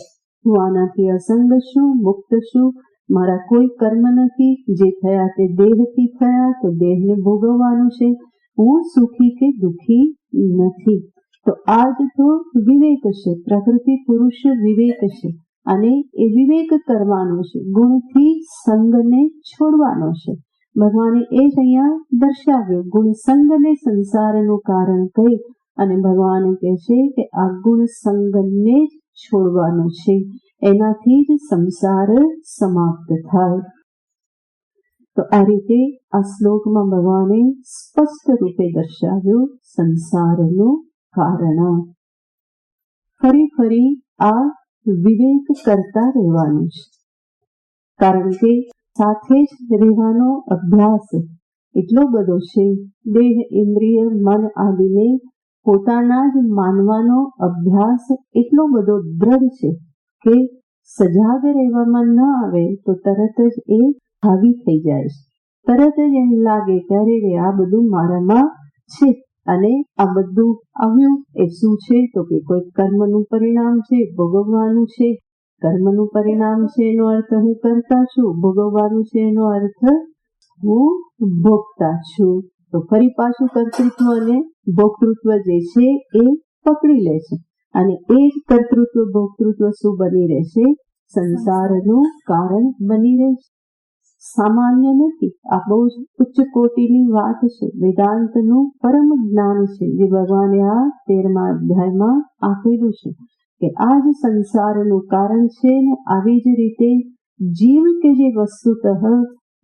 A: હું આનાથી અસંગ છું, મુક્ત છું, મારા કોઈ કર્મ નથી. જે થયા તે દેહથી થયા તો દેહને ભોગવવાનું છે. હું સુખી કે દુઃખી નથી. તો આ જ તો વિવેક છે. પ્રકૃતિ પુરુષ વિવેક છે અને એ વિવેક કરવાનો છે. ગુણથી સંગને છોડવાનો છે. ભગવાને એ જ અહીંયા દર્શાવ્યું. ગુણ સંગને સંસારનું કારણ કહી અને ભગવાન કહે છે કે આ ગુણ સંગને છોડવાનો છે. એનાથી જ સંસાર સમાપ્ત થાય. તો આ રીતે આ શ્લોકમાં ભગવાને સ્પષ્ટ રૂપે દર્શાવ્યું સંસારનું કારણ. ફરી આ વિવેક કરતા રહેવાનું છે, કારણ કે સાથે જ રહેવાનો અભ્યાસ એટલો બધો છે. દેહ ઇન્દ્રિય મન આદિને પોતાના જ માનવાનો અભ્યાસ એટલો બધો દ્રઢ છે કે સજાગ રહેવામાં ન આવે તો તરત જ એ હાવી થઈ જાય છે. તરત જ એમ લાગે કે અરે રે આ બધું મારામાં છે. અને આ બધું આવ્યું એ શું છે તો કે કોઈ કર્મનું પરિણામ છે, ભોગવવાનું છે. કર્મનું પરિણામ છે એનો અર્થ હું કરતા છું, ભોગવવાનું છે એનો અર્થ હું ભોગતા છું. તો ફરી પાછું કર્તૃત્વ અને ભોક્તૃત્વ જે છે એ પકડી લે છે. અને એ જ કર્તૃત્વ ભોક્તૃત્વ શું બની રહેશે? સંસારનું કારણ બની રહેશે. સામાન્ય નથી, આ બહુ જ ઉચ્ચ કોટીની વાત છે. વેદાંતનું પરમ જ્ઞાન છે જે ભગવાને આ 13મા અધ્યાયમાં આપેલું છે કે આ જ સંસારનું કારણ છે. ને આવી જ રીતે જીવ કે જે વસ્તુતઃ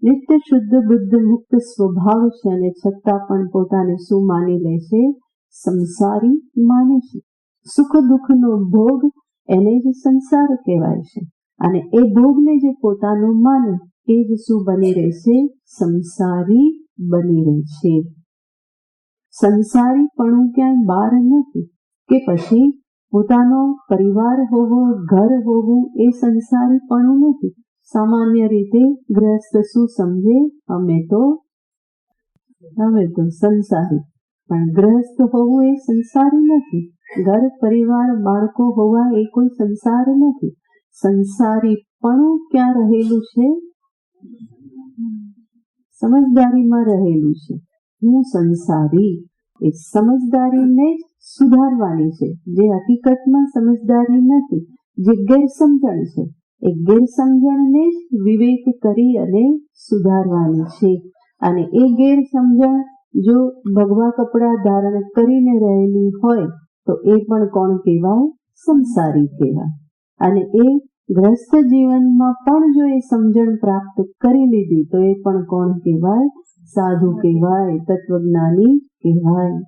A: નિત્ય શુદ્ધ બુદ્ધ મુક્ત સ્વભાવ છે અને છતાં પણ પોતાને શું માની લે છે? સંસારી માને છે. સુખ દુઃખનો ભોગ એને જ સંસાર કહેવાય છે. અને એ ભોગને જે પોતાનું માને એ જ શું બની રહેશે? સંસારી બની રહેશે. સંસારીપણું ક્યાંય બહાર નથી કે પછી પોતાનો પરિવાર હોવો, ઘર હોવું એ સંસારીપણું નથી. સામાન્ય રીતે ગૃહસ્થ શું સમજે? અમે તો સંસારી. પણ ગૃહસ્થ હોવું એ સંસારી નથી. ઘર, પરિવાર, બાળકો હોવા એ કોઈ સંસાર નથી. સંસારીપણું ક્યાં રહેલું છે? સમજદારીમાં રહેલું છે. હું સંસારી. એ સમજદારીને જ સુધારવાની છે. જે હકીકતમાં સમજદારી નથી, જે ગેરસમજણ છે, એ ગેરસમજણને જ વિવેક કરી અને સુધારવાની છે. અને એ ગેરસમજણ જો ભગવા કપડા ધારણ કરીને રહેલી હોય તો એ પણ કોણ કહેવાય? સંસારી કહેવાય. અને એ ગ્રસ્ત જીવનમાં પણ જો એ સમજણ પ્રાપ્ત કરી લીધી તો એ પણ કોણ કહેવાય? સાધુ કહેવાય, તત્વજ્ઞાની કહેવાય.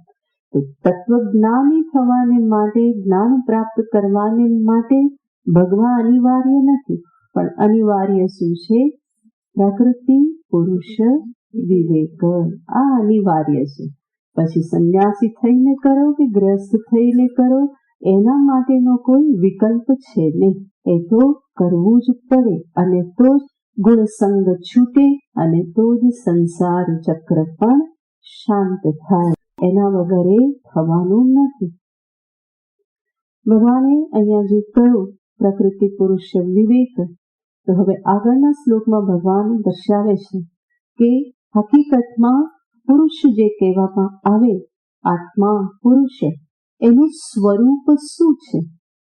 A: તો તત્વજ્ઞાની થવાને માટે, જ્ઞાન પ્રાપ્ત કરવાને માટે ભગવા અનિવાર્ય નથી, પણ અનિવાર્ય શું છે? પ્રકૃતિ, પુરુષ, વિવેક. આ અનિવાર્ય છે. પછી સંન્યાસી થઈને કરો કે ગ્રસ્ત થઈને કરો, એના માટેનો કોઈ વિકલ્પ છે નહીં. એ તો કરવું જ પડે. અને તો જ ગુણસંગ છૂટે અને તો જ સંસાર ચક્ર પણ શાંત થાય. એના વગર એ થવાનું નથી. ભગવાને અહીંયા જે કહ્યું પ્રકૃતિ, પુરુષ, વિવેક, તો હવે આગળના શ્લોકમાં ભગવાન દર્શાવે છે કે હકીકતમાં પુરુષ જે કહેવામાં આવે, આત્મા પુરુષ, એનું સ્વરૂપ શું છે?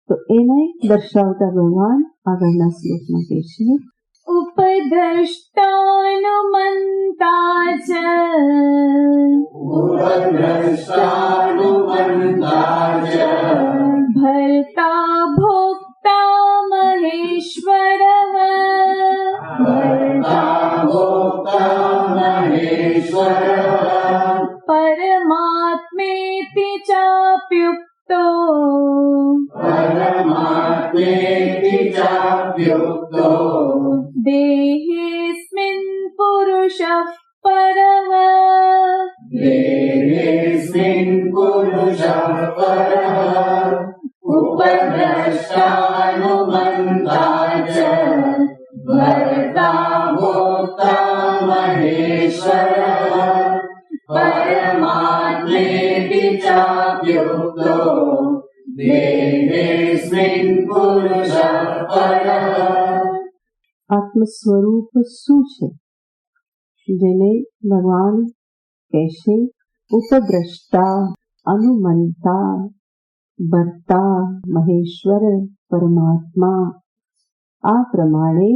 A: તો એને દર્શાવતા ભગવાન આગળના શ્લોકમાં કહે છે,
B: ઉપદ્રષ્ટાનુમંતા ચ ભર્તા ભોક્તા મહેશ્વરઃ પરમાત્મેતિ ચાપ્યુક્તો દેહેસ્મિન પુરુષઃ પરઃ. ઉપદ્રષ્ટાનુમંતા ચ ભર્તા ભોક્તા મહેશ્વરઃ પરમાત્મેતિ ચાપ્યુક્તો દેહેસ્મિન પુરુષઃ પરઃ.
A: આત્મ સ્વરૂપ શું છે? જેને ભગવાન કહેશે ઉપદ્રષ્ટા, અનુમંતા, ભર્તા, મહેશ્વર, પરમાત્મા. આ પ્રમાણે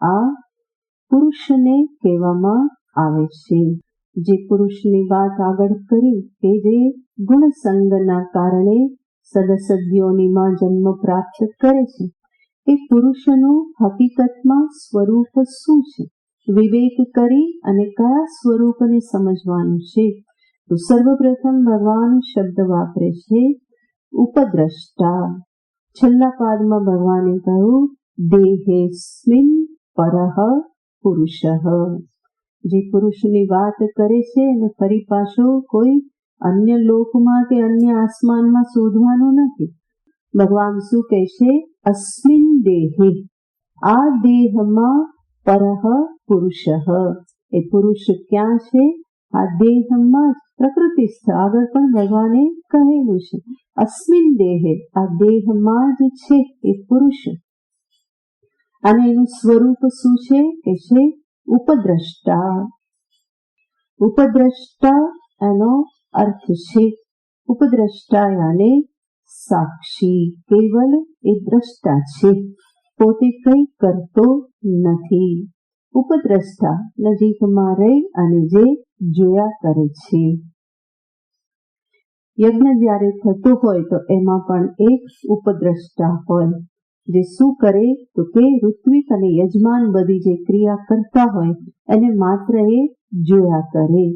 A: આ પુરુષને કહેવામાં આવે છે. જે પુરુષની વાત આગળ કરી કે જે ગુણસંગના કારણે સદસદ્યોનીમાં જન્મ પ્રાપ્ત કરે છે, એ પુરુષનું હકીકતમાં સ્વરૂપ શું છે? વિવેક કરી અને કયા સ્વરૂપને સમજવાનું છે? તો સર્વપ્રથમ ભગવાન શબ્દ વાપરે છે ઉપદ્રષ્ટા. છેલ્લા પાદમાં ભગવાને કહ્યું દેહેસ્મિન પરઃ પુરુષઃ. જે પુરુષની વાત કરે છે અને ફરી પાછો કોઈ અન્ય લોકમાં કે અન્ય આસમાનમાં શોધવાનું નથી. ભગવાન શું કહે છે? અસ્મિન દેહે, આ દેહમાં પરઃ પુરુષઃ. એ પુરુષ ક્યાં છે? આ દેહમાં જ પ્રકૃતિસ્થ. આગળ પણ ભગવાને કહેલું છે અસ્મિન દેહે, આ દેહમાં જ છે એ પુરુષ. અને એનું સ્વરૂપ શું છે? કે છે ઉપદ્રષ્ટા. ઉપદ્રષ્ટા એનો અર્થ છે ઉપદ્રષ્ટા યાને સાક્ષી. કેવલ એ દ્રષ્ટા છે, પોતે કંઈ કરતો નથી. ઉપદ્રષ્ટા નજીકમાં રહી અને જે જોયા કરે છે. યજ્ઞ જ્યારે થતો હોય તો એમાં પણ એક ઉપદ્રષ્ટા હોય, જે શું કરે તો કે ઋત્વિક અને યજમાન બધી જે ક્રિયા કરતા હોય એને માત્ર એ જોયા કરે.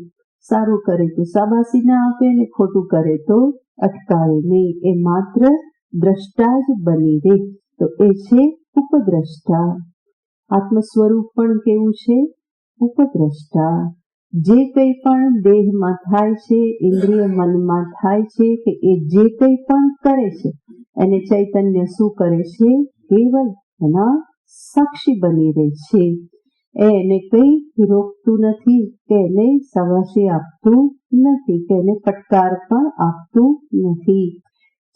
A: સારું કરે તો શાબાશી ના આપે અને ખોટું કરે તો અટકાવે નહીં. એ માત્ર દ્રષ્ટા જ બની રહે તો એ છે ઉપદ્રષ્ટા. આત્મ સ્વરૂપ પણ કેવું છે? ઉપદ્રષ્ટા. જે કંઈ પણ દેહમાં થાય છે, ઇન્દ્રિય મનમાં થાય છે કે એ જે કંઈ પણ કરે છે એને ચૈતન્ય શું કરે છે? કેવલ એના સાક્ષી બની રહે છે. એને કંઈ રોકતું નથી કે એને શાબાશી આપતું નથી કે એને ફટકાર પણ આપતું નથી.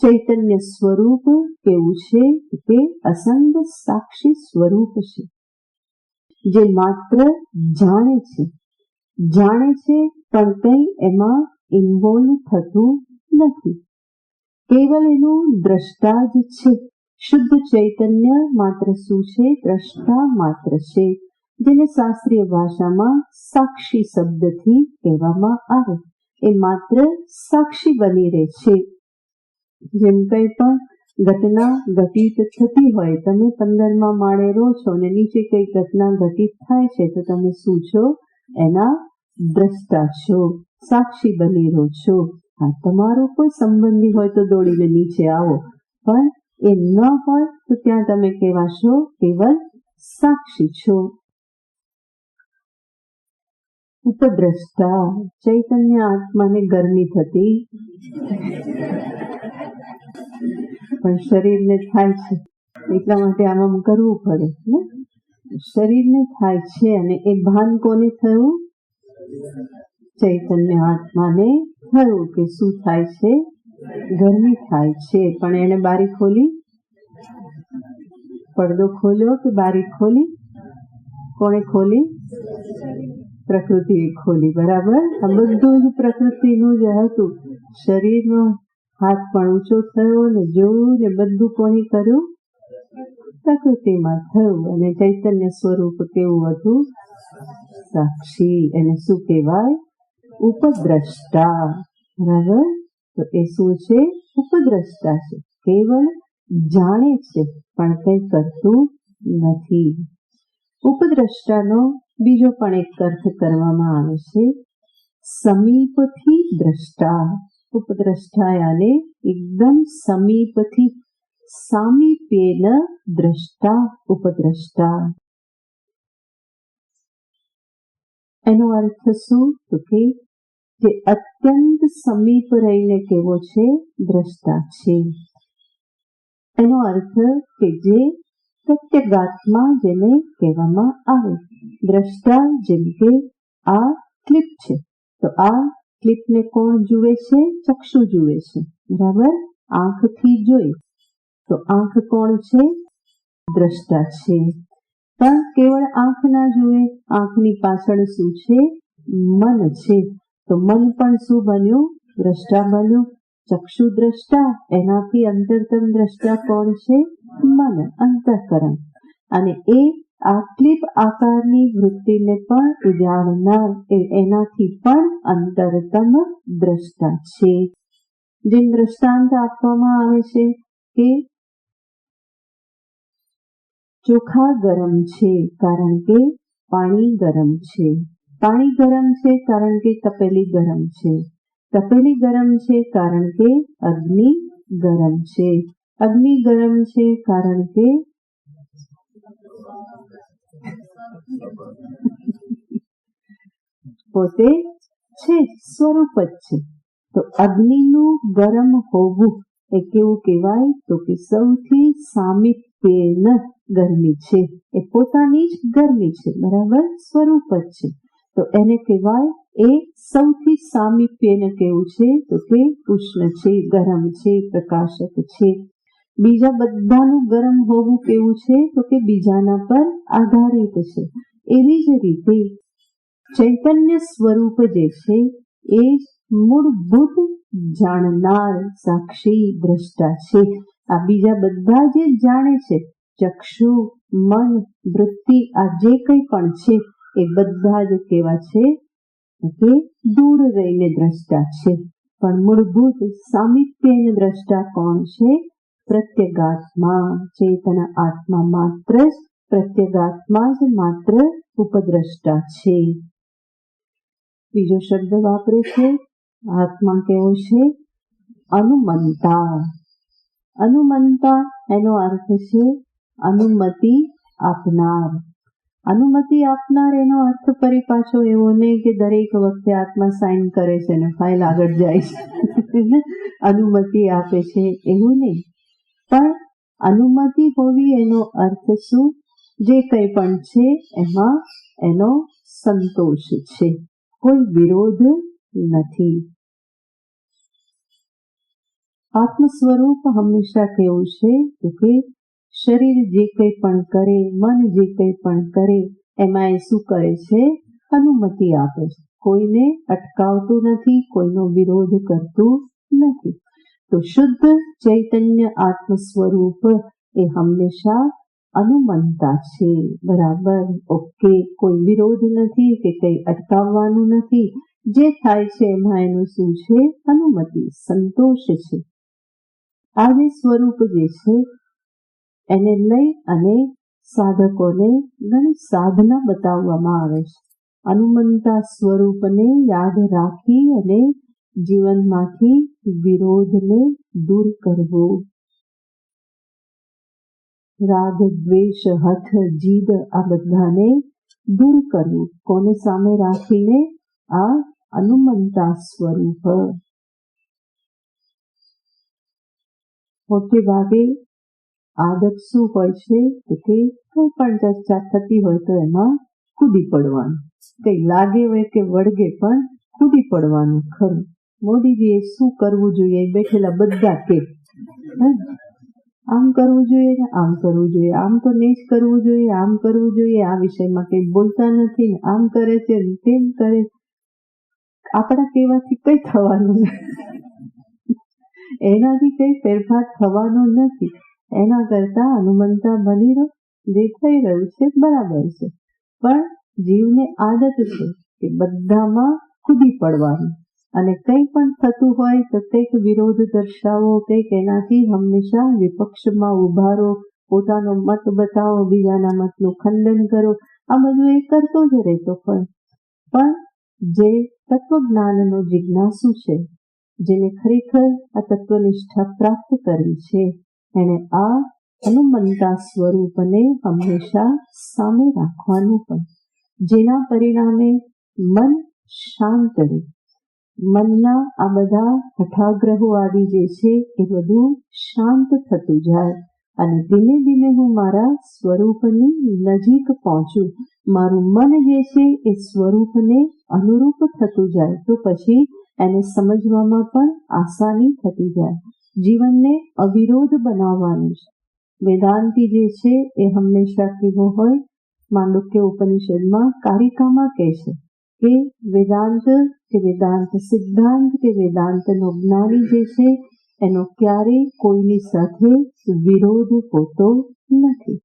A: ચૈતન્ય સ્વરૂપ કેવું છે કે અસંગ સાક્ષી સ્વરૂપ છે, જે માત્ર જાણે છે પણ કંઈ એમાં ઇન્વોલ્વ થતું નથી. કેવલ એનું દ્રષ્ટા જ છે. શુદ્ધ ચૈતન્ય માત્ર શું છે? દ્રષ્ટા માત્ર છે, જેને શાસ્ત્રીય ભાષામાં સાક્ષી શબ્દથી કહેવામાં આવે. એ માત્ર સાક્ષી બની રહે છે. જેમ કંઈ પણ ઘટના ઘટિત થતી હોય, તમે 15મા માળે રહો છો અને નીચે કઈ ઘટના ઘટિત થાય છે તો તમે શું છો? એના દ્રષ્ટા છો, સાક્ષી બની રહો છો. હા, તમારો કોઈ સંબંધી હોય તો દોડીને નીચે આવો, પણ એ ન હોય તો ત્યાં તમે કેવા છો? કેવલ સાક્ષી છો. ઉપદ્રષ્ટા. ચૈતન્ય આત્માને ગરમી થતી પણ શરીરને થાય છે, એટલા માટે આમ કરવું પડે ને. શરીરને થાય છે અને એ ભાન કોને થયું? ચૈતન્ય આત્માને થયું કે શું થાય છે? ગરમી થાય છે. પણ એને બારી ખોલી, પડદો ખોલ્યો કે બારી ખોલી? કોણે ખોલી? પ્રકૃતિએ ખોલી. બરાબર. આ બધું જ પ્રકૃતિનું જ હતું. શરીરનો હાથ પણ ઊંચો થયો ને જોયું ને બધું કોણે કર્યું? પ્રકૃતિમાં થયું. અને ચૈતન્ય સ્વરૂપ કેવું હતું? સાક્ષી. એને શું કહેવાય? ઉપદ્રષ્ટા. બરાબર. તો એ શું છે? ઉપદ્રષ્ટા છે. કેવળ જાણે છે પણ કંઈ કરતું નથી. ઉપદ્રષ્ટાનો બીજો પણ એક અર્થ કરવામાં આવે છે, સમીપથી દ્રષ્ટા. ઉપદ્રષ્ટા યાને એકદમ સમીપથી, સામીપ્યેન દ્રષ્ટા ઉપદ્રષ્ટા. એનો અર્થ શું? તો કે જે અત્યંત સમીપ રહીને કેવો છે? દ્રષ્ટા છે. એનો અર્થ કે જે પ્રત્યગાત્મા જેને કહેવામાં આવે. દ્રષ્ટા જેમ કે આ ક્લિપ છે તો આ ક્લિપને કોણ જુએ છે? ચક્ષુ જુએ છે. બરાબર. આંખથી જોઈ તો આંખ કોણ છે? દ્રષ્ટા છે. પણ કેવળ આંખ ના જુએ, આંખની પાછળ શું છે? મન છે. તો મન પણ શું બન્યું? દ્રષ્ટા બન્યું. ચક્ષુ દ્રષ્ટા, એનાથી અંતરતમ દ્રષ્ટા કોણ છે? મન, અંતઃકરણ. અને એ આ ક્લિપ આકારની વૃત્તિને પણ ઉજાડનાર એનાથી પણ અંતરતમ દ્રષ્ટા છે. જેમ દ્રષ્ટાંત આપવામાં આવે છે કે ચોખા ગરમ છે કારણ કે પાણી ગરમ છે. પાણી ગરમ છે કારણ કે તપેલી ગરમ છે. તપેલી ગરમ છે કારણ કે અગ્નિ ગરમ છે. અગ્નિ ગરમ છે કારણ કે પોતે છે, સ્વરૂપ જ છે. તો અગ્નિનું ગરમ હોવું એ કેવું કહેવાય? તો કે સૌથી સામીપ્યેન ગરમી છે. એ પોતાની જ ગરમી છે. બરાબર. સ્વરૂપ જ છે. તો એને કહેવાય એ સૌથી સામીપ્યેન કેવું છે? તો કે ઉષ્ણ છે, ગરમ છે, પ્રકાશક છે. બીજા બધાનું ગરમ હોવું કેવું છે? તો કે બીજાના પર આધારિત છે. એવી જ રીતે ચૈતન્ય સ્વરૂપ જે છે એ મૂળભૂત જાણનાર સાક્ષી દ્રષ્ટા છે. આ બીજા બધા જે જાણે છે, ચક્ષુ, મન, વૃત્તિ, આ જે કંઈ પણ છે એ બધા જ કેવા છે? કે દૂર રહીને દ્રષ્ટા છે. પણ મૂળભૂત સામીપ્યન દ્રષ્ટા કોણ છે? પ્રત્યેગાત્મા. ચેતન આત્મા માત્ર જ, પ્રત્યેગાત્મા જ માત્ર ઉપદ્રષ્ટા છે. બીજો શબ્દ વાપરે છે, આત્મા કેવો છે? અનુમંતા. અનુમંતા એનો અર્થ છે અનુમતિ આપનાર. અનુમતિ આપનાર એનો અર્થ ફરી પાછો એવો નહીં કે દરેક વખતે આત્મા સાઇન કરે છે ને ફાઇલ આગળ જાય છે અનુમતિ આપે છે એવું નહીં. પણ અનુમતિ હોવી એનો અર્થ શું? જે કંઈ પણ છે એમાં એનો સંતોષ છે, કોઈ વિરોધ નથી. આત્મ સ્વરૂપ હંમેશા કેવું છે કે શરીર જે કંઈ પણ કરે, મન જે કંઈ પણ કરે એમાં એ શું કરે છે? અનુમતિ આપે છે. કોઈને અટકાવતું નથી, કોઈનો વિરોધ કરતું નથી. તો શુદ્ધ ચૈતન્ય આત્મ સ્વરૂપ એ હંમેશા અનુમંતા છે. બરાબર, ઓકે, કોઈ વિરોધ નથી કે કંઈ અટકાવવાનું નથી. જે થાય છે એમાં એનું શું છે? અનુમતિ, સંતોષ છે. આ જે સ્વરૂપ જે છે એને લઈ અને સાધકોને ઘણી સાધના બતાવવામાં આવે છે. અનુમંતા સ્વરૂપને યાદ રાખી અને જીવનમાંથી વિરોધને દૂર કરવો. રાગ, દ્વેષ, હઠ, જીદ આ બધાને દૂર કરવું. કોને સામે રાખીને? આ અનુમંતા સ્વરૂપ. મોટે ભાગે આદત શું હોય છે કે કોઈ પણ ચર્ચા થતી હોય તો એમાં કૂદી પડવાનું. કંઈ લાગે હોય કે વળગે પણ કૂદી પડવાનું. ખરું, મોદીજીએ શું કરવું જોઈએ બેઠેલા બધા કે આમ કરવું જોઈએ ને આમ કરવું જોઈએ, આમ તો નહીં જ કરવું જોઈએ, આમ કરવું જોઈએ, આ વિષયમાં કંઈ બોલતા નથી ને આમ કરે છે ને તેમ કરે. આપણા કહેવાથી કંઈ થવાનું નથી, એનાથી કંઈ ફેરફાર થવાનો નથી. એના કરતા અનુમંતા બની રહો. જે થઈ રહ્યું છે બરાબર છે, પણ જીવને આદત છે કે બધામાં કૂદી પડવાનું. અને કંઈ પણ થતું હોય તો કંઈક વિરોધ દર્શાવો, કંઈક એનાથી હંમેશા વિપક્ષમાં ઉભા રહો, પોતાનો મત બતાવો, બીજાના મતનું ખંડન કરો. આ બધું એ કરતો જ રહેતો હોય. પણ જે તત્વજ્ઞાનનો જિજ્ઞાસુ છે, જેને ખરેખર આ તત્વનિષ્ઠા પ્રાપ્ત કરવી છે, એને આ હનુમંતા સ્વરૂપને હંમેશા સામે રાખવાનું હોય, જેના પરિણામે મન શાંત રહે. મનના આ બધા હઠાગ્રહો આદિ જે છે એ બધું શાંત થતું જાય અને ધીમે ધીમે હું મારા સ્વરૂપની નજીક પહોંચું. મારું મન જે છે એ સ્વરૂપને અનુરૂપ થતું જાય તો પછી એને સમજવામાં પણ આસાની થતી જાય. જીવનને અવિરોધ બનાવવાનું છે. વેદાંતિ જે છે એ હંમેશા કેવો હોય? માંડુક્ય ઉપનિષદમાં કારિકામાં કહે છે કે વેદાંત કે વેદાંત સિદ્ધાંત કે વેદાંતનો જ્ઞાની જે છે એનો ક્યારેય કોઈની સાથે વિરોધ હોતો નથી.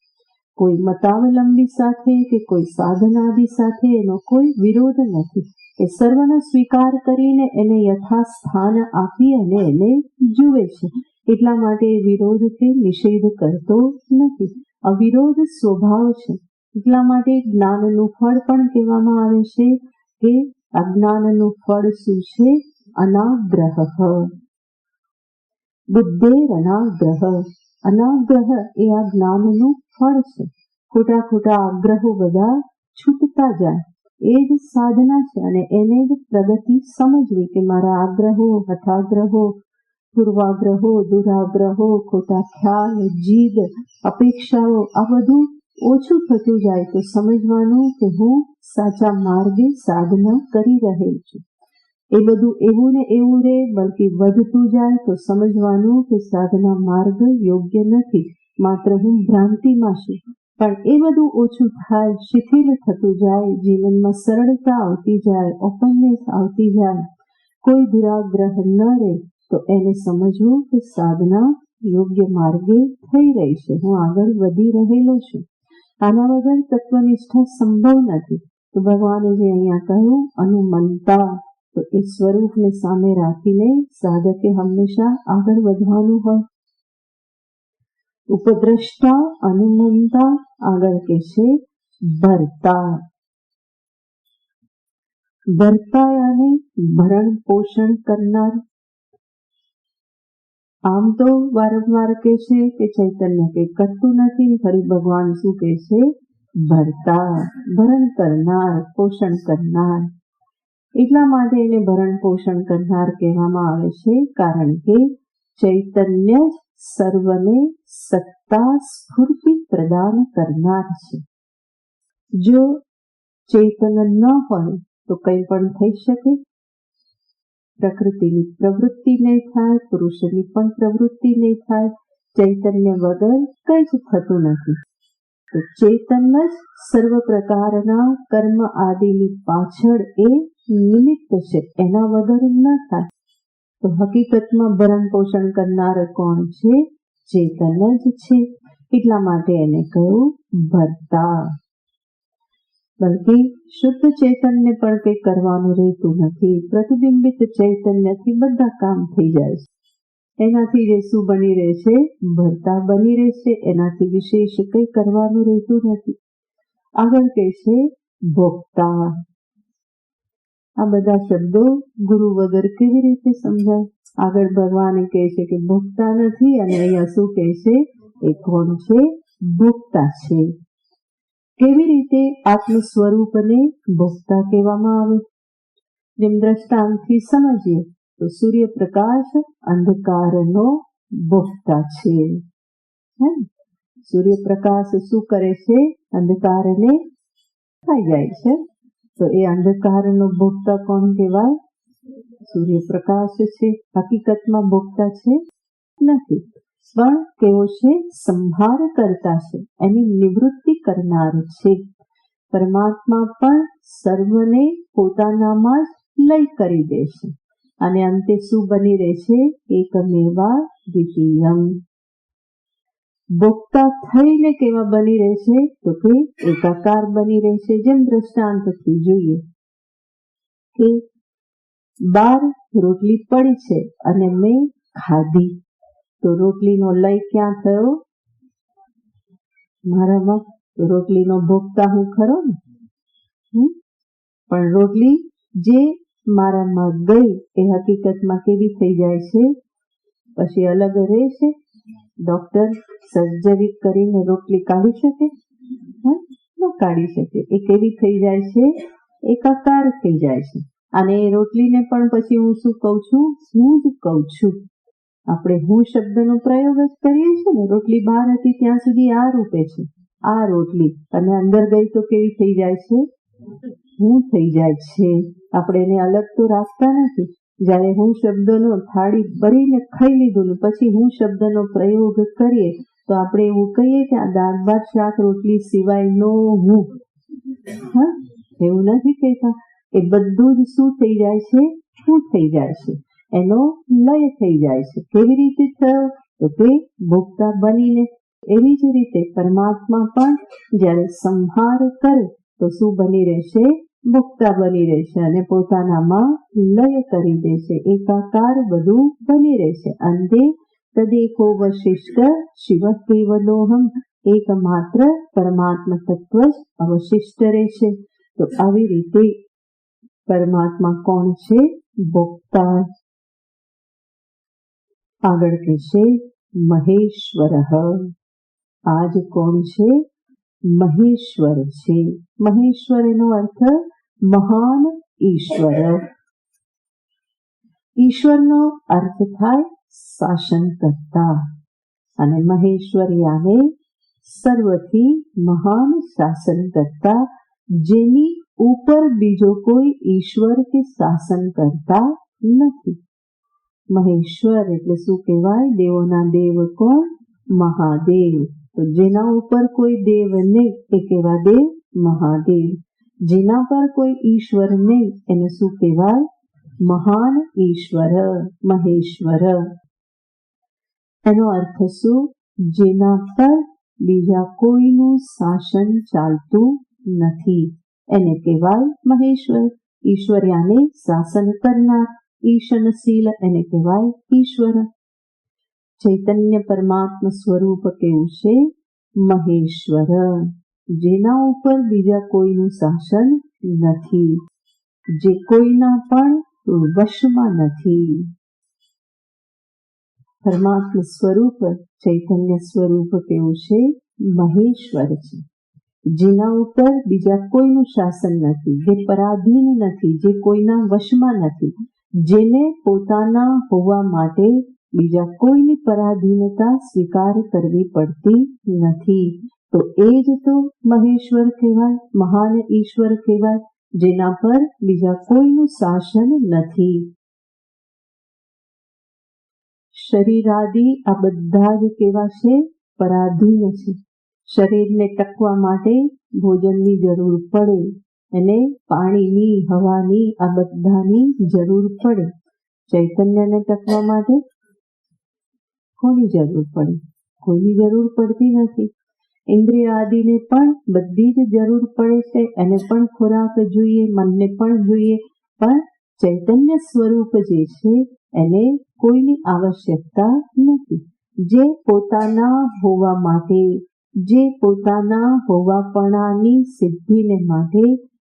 A: કોઈ મતાવલંબી સાથે કે કોઈ સાધનાદિ સાથે એનો કોઈ વિરોધ નથી. એ સર્વનો સ્વીકાર કરીને એને યથાસ્થાન આપી અને એને જુએ છે. એટલા માટે વિરોધ કે નિષેધ કરતો નથી. અવિરોધ સ્વભાવ છે. એટલા માટે જ્ઞાનનું ફળ પણ કહેવામાં આવે છે કે અજ્ઞાનનું ફળ શું છે? અનાગ્રહ. બુદ્ધેર અનાગ્રહ. અનાગ્રહ એ આ જ્ઞાનનું ફળ છે. ખોટા ખોટા આગ્રહો બધા છૂટતા જાય, એ જ સાધના છે. અને એને જ પ્રગતિ સમજવી કે મારા આગ્રહો, હઠાગ્રહો, પૂર્વાગ્રહો, દુરાગ્રહો, ખોટા ખ્યાલ, જીદ, અપેક્ષાઓ આ બધું ઓછું થતું જાય તો સમજવાનું કે હું સાચા માર્ગે સાધના કરી રહેલ છું. એ બધું એવું ને એવું રહે બલકે વધતું જાય તો સમજવાનું કે સાધના માર્ગ યોગ્ય નથી, માત્ર હું ભ્રાંતિમાં છું. પણ એ બધું ઓછું થાય, શિથિલ થતું જાય, જીવનમાં સરળતા આવતી જાય, ઓપનનેસ આવતી જાય, કોઈ દુરાગ્રહ ન રહે તો એને સમજવું કે સાધના યોગ્ય માર્ગે થઈ રહી છે, હું આગળ વધી રહેલો છું. આના વગર તત્વનિષ્ઠા સંભવ નથી. તો ભગવાને જે અહીંયા કહ્યું અનુમંતા, તો એ સ્વરૂપને સામે રાખીને સાધકે હંમેશા આગળ વધવાનું હોય. ઉપદ્રષ્ટા અનુમંતા આગળ કે છે ભરતા. ભરતા અને ભરણ પોષણ કરનાર. આમ તો વારંવાર કહે છે કે ચૈતન્ય કંઈ કરતું નથી. ફરી ભગવાન શું કહે છે? ભરતા, ભરણ કરનાર, પોષણ કરનાર. એટલા માટે એને ભરણ પોષણ કરનાર કહેવામાં આવે છે, કારણ કે ચૈતન્ય જ સર્વને સત્તા સ્ફૂર્તિ પ્રદાન કરનાર છે. જો ચેતન ન હોય તો કંઈ પણ થઈ શકે. પ્રકૃતિની પ્રવૃત્તિ નહીં થાય, પુરુષની પણ પ્રવૃત્તિ નહીં થાય. ચૈતન્ય વગર કંઈ જ થતું નથી. તો ચેતન જ સર્વ પ્રકારના કર્મ આદિની પાછળ એ નિમિત્ત છે, એના વગર ન થાય. તો હકીકતમાં ભરણ પોષણ કરનાર કોણ છે? ચેતન જ છે. એટલા માટે એને કહ્યું ભરતા. બલકે શુદ્ધ ચેતનને પણ કંઈ કરવાનું રહેતું નથી. પ્રતિબિંબિત ચૈતન્યથી બધા કામ થઈ જાય છે. એનાથી જે શું બની રહે છે? ભરતા બની રહે છે. એનાથી વિશેષ કંઈ કરવાનું રહેતું નથી. આગળ કહે છે ભોગતા. આ બધા શબ્દો ગુરુ વગર કેવી રીતે સમજાય? આગળ ભગવાન કહે છે કે ભોગતા નથી, અને અહીંયા શું કહે છે? એ કોણ છે? ભોગતા છે. કેવી રીતે આત્મ સ્વરૂપને ભોગતા કહેવામાં આવે? જેમ દ્રષ્ટાંતથી સમજીએ તો સૂર્યપ્રકાશ અંધકારનો ભોગતા છે. સૂર્યપ્રકાશ શું કરે છે? અંધકારને ખાઈ જાય છે. તો એ અંધકારનો ભોગતા કોણ કહેવાય? સૂર્યપ્રકાશ છે. હકીકતમાં ભોગતા છે નથી, પણ કેવો છે? સંભાર કરતા છે, એની નિવૃત્તિ કરનાર છે. પરમાત્મા પણ સર્વને પોતાનામાં જ લય કરી દે છે, અને અંતે શું બની રહે છે? એકમેવા દ્વિતીયમ. ભોગતા થઈને કેવા બની રહે છે? તો કે એકાકાર બની રહે છે. જેમ દ્રષ્ટાંતથી જોઈએ કે 12 રોટલી પડી છે અને મેં ખાધી, તો રોટલીનો લય ક્યાં થયો? મારામાં. તો રોટલીનો ભોગતા હું ખરો ને? પણ રોટલી જે મારામાં ગઈ એ હકીકતમાં કેવી થઈ જાય છે? પછી અલગ રહે છે? ડોક્ટર સર્જરી કરીને રોટલી કાઢી શકે? ન કાઢી શકે. એ કેવી થઈ જાય છે? એકાકાર થઈ જાય છે. અને એ રોટલીને પણ પછી હું શું કહું છું? હું જ કહું છું. આપણે હું શબ્દનો પ્રયોગ જ કરીએ છીએ ને. રોટલી બહાર હતી ત્યાં સુધી આ રૂપે છે, આ રોટલી, અને અંદર ગઈ તો કેવી થઈ જાય છે? હું થઈ જાય છે. આપણે એને અલગ તો રાખતા નથી. જ્યારે હું શબ્દનો થાળી ભરીને ખાઈ લીધું ને પછી હું શબ્દનો પ્રયોગ કરીએ તો આપણે એવું કહીએ કે આ દાળ ભાત શાક રોટલી સિવાયનો હું. એવું નથી કહેતા. એ બધું જ શું થઈ જાય છે? હું થઈ જાય છે. એનો લય થઈ જાય છે. કેવી રીતે થયો? તો તે ભોગતા બનીને. એવી જ રીતે પરમાત્મા પણ જ્યારે સંહાર કરે તો શું બની રહેશે? ભોગતા બની રહેશે, અને પોતાનામાં લય કરી દેશે. એકાકાર બધું બની રહેશે. અંતે તદેકો વશિષ્ટ શિવ કેવલોહમ. એકમાત્ર પરમાત્મા તત્વ જ અવશિષ્ટ રહેશે. તો આવી રીતે પરમાત્મા કોણ છે? ભોગતા. આગળ કહેશે મહેશ્વર. આજ કોણ છે? મહેશ્વર છે. મહેશ્વર એનો અર્થ મહાન ઈશ્વર. ઈશ્વરનો અર્થ થાય શાસન કરતા, અને મહેશ્વર યાને સર્વથી મહાન શાસન કરતા, જેની ઉપર બીજો કોઈ ઈશ્વર કે શાસન કરતા નથી. મહેશ્વર એટલે શું કહેવાય? દેવોના દેવ કોણ? મહાદેવ. તો જેના ઉપર કોઈ દેવ નહીં એ કેવા દેવ? મહાદેવ. જેના પર કોઈ ઈશ્વર નહીં એને શું કહેવાય? મહાન ઈશ્વર, મહેશ્વર. એનો અર્થ શું? જેના પર બીજા કોઈનું શાસન ચાલતું નથી એને કહેવાય મહેશ્વર. ઈશ્વર્યાને શાસન કરનાર, ઈશનશીલ એને કહેવાય ઈશ્વર. ચૈતન્ય પરમાત્મા સ્વરૂપ કેવું છે? મહેશ્વર. જેના ઉપર બીજા કોઈનું શાસન નથી, જે કોઈના પણ વશમાં નથી. પરમાત્મા સ્વરૂપ ચૈતન્ય સ્વરૂપ કેવું છે? મહેશ્વર છે, જેના ઉપર બીજા કોઈનું શાસન નથી, જે પરાધીન નથી, જે કોઈના વશમાં નથી, જેને પોતાના હોવા માટે બીજા કોઈની પરાધીનતા સ્વીકાર કરવી પડતી નથી. તો એ જ તો મહેશ્વર કહેવાય, મહાન ઈશ્વર કહેવાય, જેના પર બીજા કોઈનું શાસન નથી. શરીરાદિ આ બધા જ કેવા છે? પરાધીન છે. શરીરને ટકવા માટે ભોજનની જરૂર પડે, અને પાણીની, હવાની, આ બધાની જરૂર પડે. ચૈતન્યને ટકવા માટે કોની જરૂર પડે? કોઈની જરૂર પડતી નથી. ઇન્દ્રિય આદિને પણ બધી જ જરૂર પડે છે, એને પણ ખોરાક જોઈએ, મનને પણ જોઈએ, પણ ચૈતન્ય સ્વરૂપ જે છે એને કોઈની આવશ્યકતા નથી. જે પોતાના હોવા માટે, જે પોતાના હોવાપણાની સિદ્ધિને માટે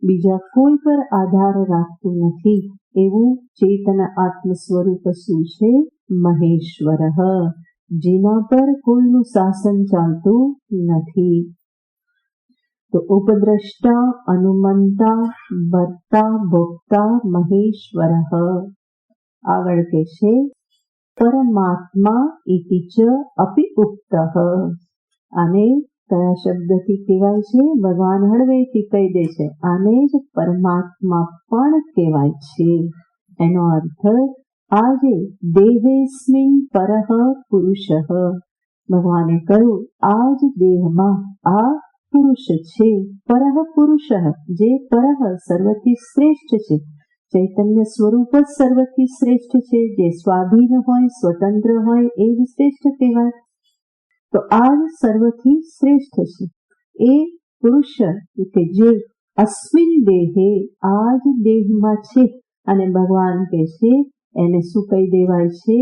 A: બીજા કોઈ પર આધાર રાખતું નથી, એવું ચેતન આત્મ સ્વરૂપ શું છે? મહેશ્વર, જેના પર કોઈનું શાસન ચાલતું નથી. તો ઉપદ્રષ્ટા, અનુમંતા, ભર્તા, ભોક્તા, મહેશ્વર. આગળ કે છે પરમાત્મા ઇતિ ચ અપિ ઉક્તઃ. આને કયા શબ્દથી કહેવાય છે? ભગવાન હળવેથી કહી દે છે, આને જ પરમાત્મા પણ કહેવાય છે. એનો અર્થ આજે દેહેસ્મિન પરઃ પુરુષ. ભગવાને કહ્યું આ જ દેહમાં આ પુરુષ છે. પરઃ પુરુષ, જે પરઃ સર્વથી શ્રેષ્ઠ છે. ચૈતન્ય સ્વરૂપ જ સર્વથી શ્રેષ્ઠ છે. જે સ્વાધીન હોય, સ્વતંત્ર હોય, એ જ શ્રેષ્ઠ કહેવાય. તો આ જ સર્વથી શ્રેષ્ઠ છે. એ પુરુષ કે જે અસ્મિન દેહે, આ જ દેહમાં છે. અને ભગવાન કહે છે એને શું કહી દેવાય છે?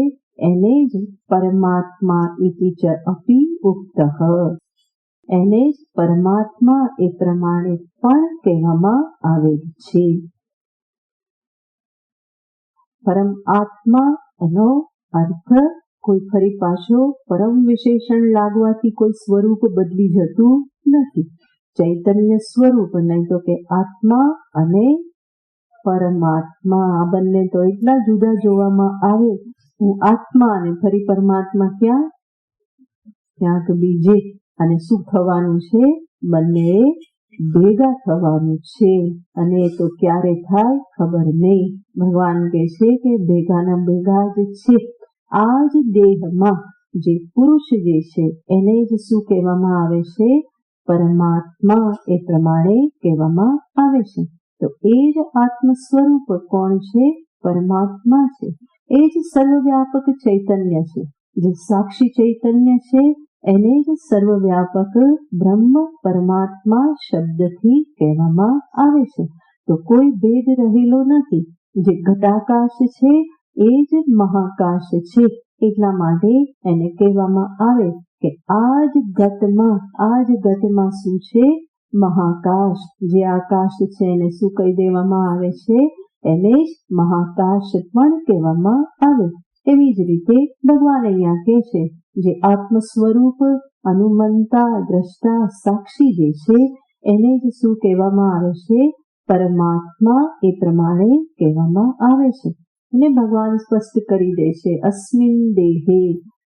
A: એને જ પરમાત્મા ઇતિ ચ અપિ ઉક્તઃ. એને જ પરમાત્મા એ પ્રમાણે પણ કહેવામાં આવે છે. પરમ આત્મા એનો અર્થ કોઈ ફરી પાછો પરમ વિશેષણ લાગવાથી કોઈ સ્વરૂપ બદલી જતું નથી. ચૈતન્ય સ્વરૂપ, નહીં તો કે આત્મા અને પરમાત્મા આ બંને તો એટલા જુદા જોવામાં આવે. હું આત્મા અને ફરી પરમાત્મા ક્યાંક બીજે. અને શું થવાનું છે? બંને ભેગા થવાનું છે. અને એ તો ક્યારે થાય ખબર નહીં. ભગવાન કહે છે કે ભેગાના ભેગા જ છે. આ જ દેહમાં જે પુરુષ જે છે એને જ શું કહેવામાં આવે છે? પરમાત્મા એ પ્રમાણે કહેવામાં આવે છે. તો એ જ આત્મ સ્વરૂપ કોણ છે? પરમાત્મા છે. એ જ સર્વવ્યાપક ચૈતન્ય છે. જે સાક્ષી ચૈતન્ય છે એને જ સર્વવ્યાપક બ્રહ્મ પરમાત્મા શબ્દથી કહેવામાં આવે છે. તો કોઈ ભેદ રહેલો નથી. જે ઘટાકાશ છે એ જ મહાકાશ છે. એટલા માટે એને કહેવામાં આવે કે આ જ ગતમાં શું છે? મહાકાશ. જે આકાશ છે એને શું કહી દેવામાં આવે છે? એને જ મહાકાશ પણ કહેવામાં આવે. એવી જ રીતે ભગવાન અહીંયા કહે છે જે આત્મ સ્વરૂપ, અનુમંતા, દ્રષ્ટા, સાક્ષી જે છે એને જ શું કહેવામાં આવે છે? પરમાત્મા એ પ્રમાણે કહેવામાં આવે છે. અને ભગવાન સ્પષ્ટ કરી દે છે અસ્મિન દેહે,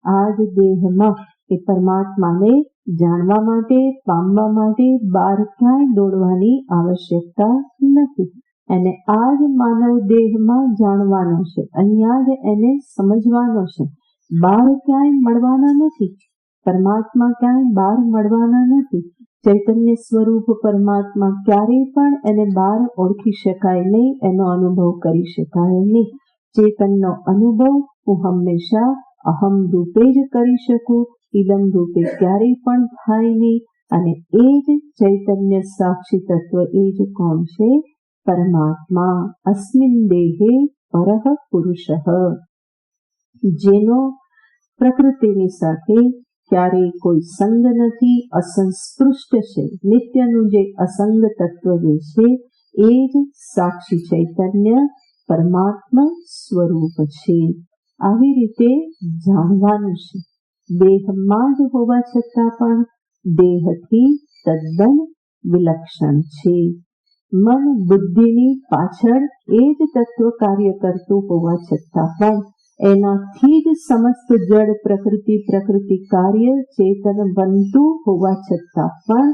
A: આ જ દેહમાં એ પરમાત્માને જાણવા માટે, પામવા માટે બહાર ક્યાંય દોડવાની આવશ્યકતા નથી. અને આ જ માનવ દેહમાં જાણવાનો છે. અહીંયા જ એને સમજવાનો છે. બહાર ક્યાંય મળવાના નથી. પરમાત્મા ક્યાંય બહાર મળવાના નથી. ચૈતન્ય સ્વરૂપ પરમાત્મા ક્યારેય પણ એને બહાર ઓળખી શકાય નહીં, એનો અનુભવ કરી શકાય નહીં. ચેતનનો અનુભવ હું હંમેશા અહમ રૂપે જ કરી શકું, ઇદમ રૂપે ક્યારેય પણ થાય નહીં. અને એ જ ચૈતન્ય સાક્ષી તત્વ એ જ કોણ છે? પરમાત્મા. અસ્મિન દેહે પરઃ પુરુષ, જેનો પ્રકૃતિની સાથે ક્યારેય કોઈ સંગ નથી, અસંસ્પૃષ્ટ છે. નિત્યનું જે અસંગ તત્વ જે છે એ જ સાક્ષી ચૈતન્ય પરમાત્મા સ્વરૂપ છે. આવી રીતે જાણવાનું છે. દેહમાં જ હોવા છતાં પણ દેહથી તદ્દન વિલક્ષણ છે. મન બુદ્ધિની પાછળ એ જ તત્વ કાર્ય કરતું હોવા છતાં પણ એનાથી જ સમસ્ત જડ પ્રકૃતિ કાર્ય ચેતન બનતું હોવા છતાં પણ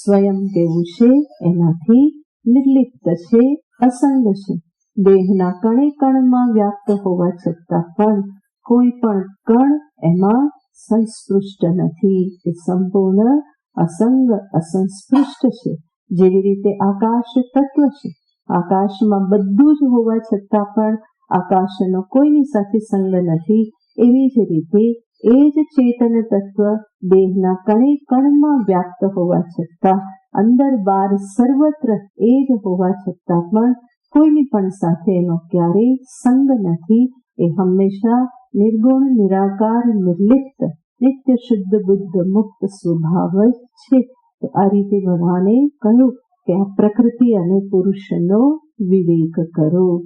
A: સ્વયં કેવું છે, એનાથી નિર્લિપ્ત છે, અસંગ છે. દેહના કણે કણમાં વ્યાપ્ત હોવા છતાં પણ કોઈ પણ કણ એમાં સંસ્પૃષ્ટ નથી. એ સંપૂર્ણ અસંગ અસંસ્પૃષ્ટ છે. જેવી રીતે આકાશ તત્વ છે, આકાશમાં બધું જ હોવા છતાં પણ આકાશનો કોઈની સાથે સંગ નથી. એવી જ રીતે એ જ ચેતન તત્વ દેહના કણે કણમાં વ્યાપ્ત હોવા છતાં અંદર બહાર સર્વત્ર એ જ હોવા છતાં પણ કોઈની પણ સાથે એનો ક્યારેય સંગ નથી. એ હંમેશા નિર્ગુણ, નિરાકાર, નિર્લિપ્ત, નિત્ય શુદ્ધ બુદ્ધ મુક્ત સ્વભાવ જ છે. તો આ રીતે ભગવાને કહ્યું કે આ પ્રકૃતિ અને પુરુષનો વિવેક કરો.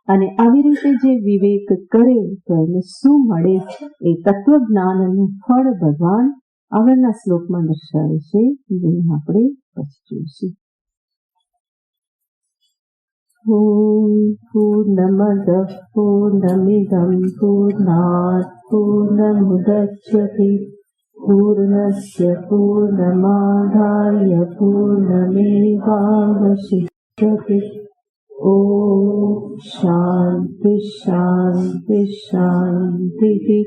A: અને આવી રીતે જે વિવેક કરે તો એને શું મળે? એ તત્વજ્ઞાનનું ફળ ભગવાન આગળના શ્લોકમાં દર્શાવે છે, જેને આપણે પછી જોઈશું. ઓમ પૂર્ણમદ પૂર્ણમિદં પૂર્ણાત પૂર્ણમુદચ્યતે પૂર્ણસ્ય પૂર્ણમાદાય પૂર્ણમેવાવશિષ્યતે. ઓમ શાંતિ શાંતિ શાંતિ.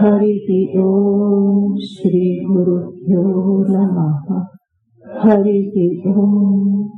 A: હરિ ઓમ શ્રી ગુરુભ્યો નમઃ. હરિ ઓમ.